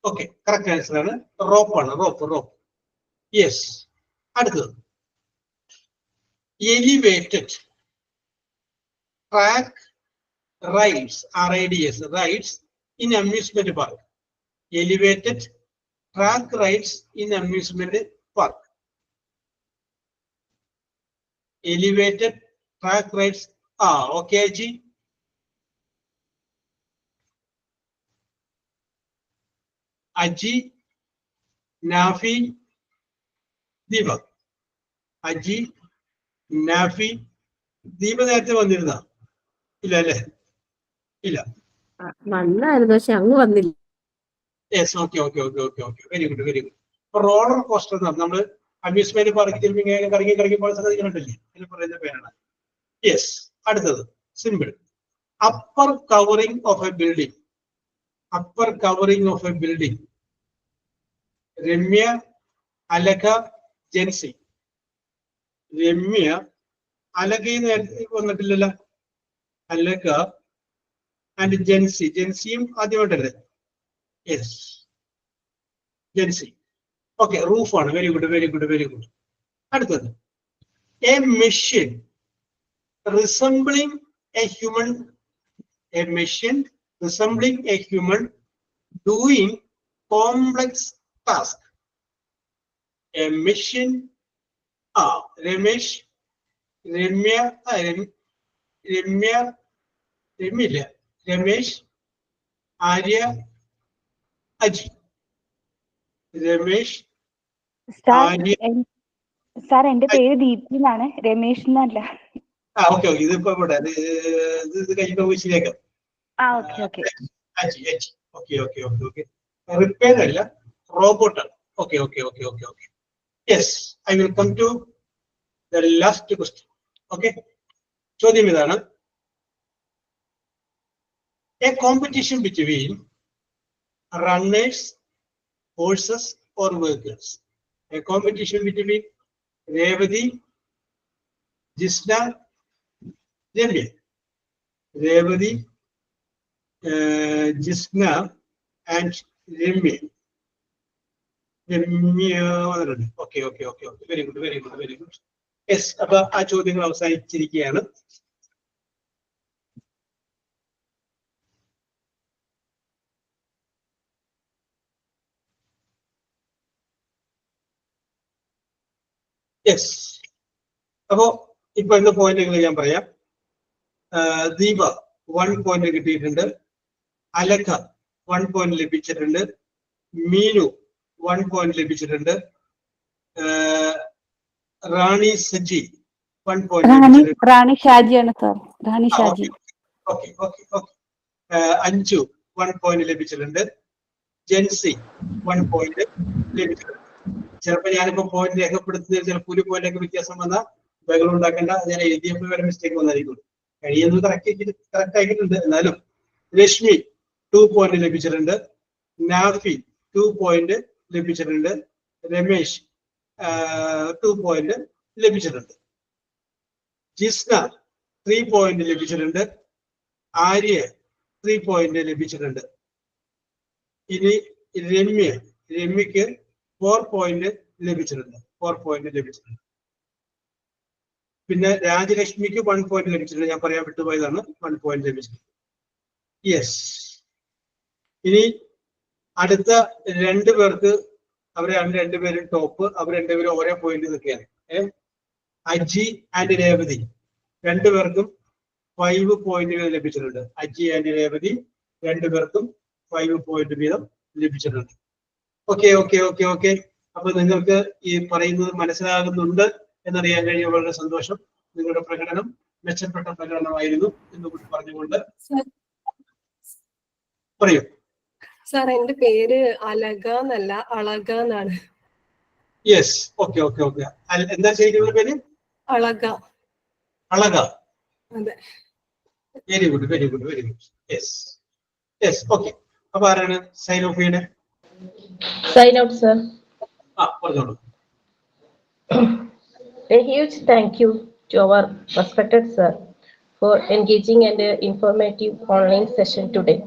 Okay, correct answer ആണ്. Rope. Yes. അടുത്തത് elevated track rides, RIDS, rides in amusement park. Elevated track rides in amusement park. Elevated track rides. Okay, Ji. Aji, Nafi, Deepak. Aji, Nafi, Deepak നേരത്തെ വന്നിരുന്ന? ഇല്ല അല്ലേ? ഇല്ല. വന്നായിരുന്നു, പക്ഷെ അങ്ങ് വന്നില്ല. Yes, okay. Very good. ഇപ്പൊ റോളർ കോസ്റ്റർ നമ്മൾ അമ്യൂസ്മെന്റ് പാർക്കിൽ കറങ്ങി പോയ സാധിക്കുന്നുണ്ടല്ലേ, അതിന് പറയുന്ന പേരാണ്. യെസ്, അടുത്തത് simple. Upper covering of a building. Ramya, Alaka, Jensi. Ramya, അലകയിൽ നേരത്തെ വന്നിട്ടില്ലല്ലോ. അലക ആൻഡ് ജെൻസിയും ആദ്യമായിട്ടല്ലേ? യെസ്, ജെൻസി. ഓക്കെ, റൂഫാണ്. Very good. അടുത്തത് a machine resembling a human. Doing complex task. A machine. Ramesh, Ramya, Ramesh, Arya, Aji. Ramesh, sir എന്റെ പേര് ദീപ്തി എന്നാണ്, രമേശ് എന്നല്ല. ഓക്കെ. ഇതിപ്പോ ഇവിടെ ഇത് കഴിഞ്ഞ ശരിയാക്കാം. ഓക്കെ. അജി. ഓക്കെ. റിപ്പയർ അല്ല, റോബോട്ടാണ്. Okay okay okay okay okay. Yes, I will come to the last question. Okay, ചോദ്യം ഇതാണ്: a competition between runners, horses or vehicles. A competition between Revati, Jisna, Remya. Revati, Jisna and Remya. Okay, okay, okay, okay. Very good, very good, very good. Yes, അപ്പോൾ ആ ചോദ്യങ്ങൾ അവസാനിച്ചിരിക്കുകയാണ്. Yes, അപ്പോ ഇപ്പൊ ഇന്ന് പോയിന്റുകൾ ഞാൻ പറയാം. ദീപ 1 പോയിന്റ് കിട്ടിയിട്ടുണ്ട്, അലക്ക 1 പോയിന്റ് ലഭിച്ചിട്ടുണ്ട്, മീനു 1 പോയിന്റ് ലഭിച്ചിട്ടുണ്ട്, റാണി സജി 1 പോയിന്റ്. റാണി ഷാജിയാണ് sir, Rani Shaji. Okay okay okay. Anju 1 point ലഭിച്ചിട്ടുണ്ട്, ജെൻസി 1 പോയിന്റ് ലഭിച്ചിട്ടുണ്ട്. ചിലപ്പോൾ ഞാനിപ്പോ പോയിന്റ് രേഖപ്പെടുത്തുന്നതിൽ ചിലപ്പോൾ ഒരു പോയിന്റ് ഒക്കെ വ്യത്യാസം വന്നാൽ ബഹളം ഉണ്ടാക്കേണ്ട, ഞാൻ എഴുതിയപ്പോൾ വരെ മിസ്റ്റേക്ക് വന്നായിരിക്കും. കഴിയുന്നത് കറക്റ്റ് ആക്കിയിട്ടുണ്ട്. എന്നാലും രശ്മി 2 പോയിന്റ് ലഭിച്ചിട്ടുണ്ട്, നാഫി 2 പോയിന്റ് ലഭിച്ചിട്ടുണ്ട്, രമേശ് 2 പോയിന്റ് ലഭിച്ചിട്ടുണ്ട്, ജിസ്ന 3 പോയിന്റ് ലഭിച്ചിട്ടുണ്ട്, ആര്യ 3 പോയിന്റ് ലഭിച്ചിട്ടുണ്ട്. ഇനി രമ്യക്ക് 4 പോയിന്റ് ലഭിച്ചിട്ടുണ്ട്, 4 പോയിന്റ് ലഭിച്ചിട്ടുണ്ട്. പിന്നെ രാജലക്ഷ്മിക്ക് 1 പോയിന്റ് ലഭിച്ചിട്ടുണ്ട്, ഞാൻ പറയാൻ വിട്ടുപോയതാണ്, 1 പോയിന്റ് ലഭിച്ചിട്ടുണ്ട്. യെസ്, ഇനി അടുത്ത 2 പേർക്ക് അവരാണ് 2 പേരും ടോപ്പ്, അവർ 2 പേരും ഓരോ പോയിന്റ് നിൽക്കുകയാണ്. അജി ആൻഡ് രേവതി 2 പേർക്കും 5 പോയിന്റുകൾ ലഭിച്ചിട്ടുണ്ട്. അജി ആൻഡ് രേവതി 2 പേർക്കും 5 പോയിന്റ് വീതം ലഭിച്ചിട്ടുണ്ട്. Okay okay okay okay. അപ്പൊ നിങ്ങൾക്ക് ഈ പറയുന്നത് മനസ്സിലാകുന്നുണ്ട് എന്നറിയാൻ കഴിഞ്ഞ വളരെ സന്തോഷം. നിങ്ങളുടെ പ്രകടനം മെച്ചപ്പെട്ട പ്രകടനമായിരുന്നു എന്ന് കൂടി പറഞ്ഞുകൊണ്ട് പറയൂ. സാർ എന്റെ പേര് അലക എന്നല്ല, അളക എന്നാണ്. Yes, okay okay okay. എന്താ ചെയ്യുന്ന പേര്? അളക. അളക. അതെ. Very good, very good, very good. Yes yes. Okay, അപ്പൊ ആരാണ് സൈൻ ഓഫ് ചെയ്യണേ? Sign out, sir. പറഞ്ഞോളൂ. A huge thank you to our respected sir for engaging and informative online session today.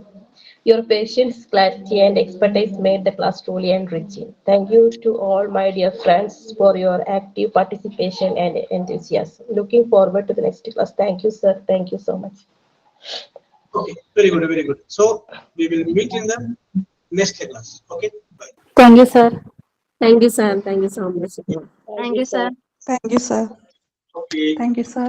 Your patience, clarity, and expertise made the class truly enriching. Thank you to all my dear friends for your active participation and enthusiasm. Looking forward to the next class. Thank you, sir. Thank you so much. Okay, very good, very good. So we will meet in the next class. Okay, bye. Thank you, sir. Thank you, sir. Thank you so much. Thank you, sir. Thank you, sir. Okay. Thank you, sir.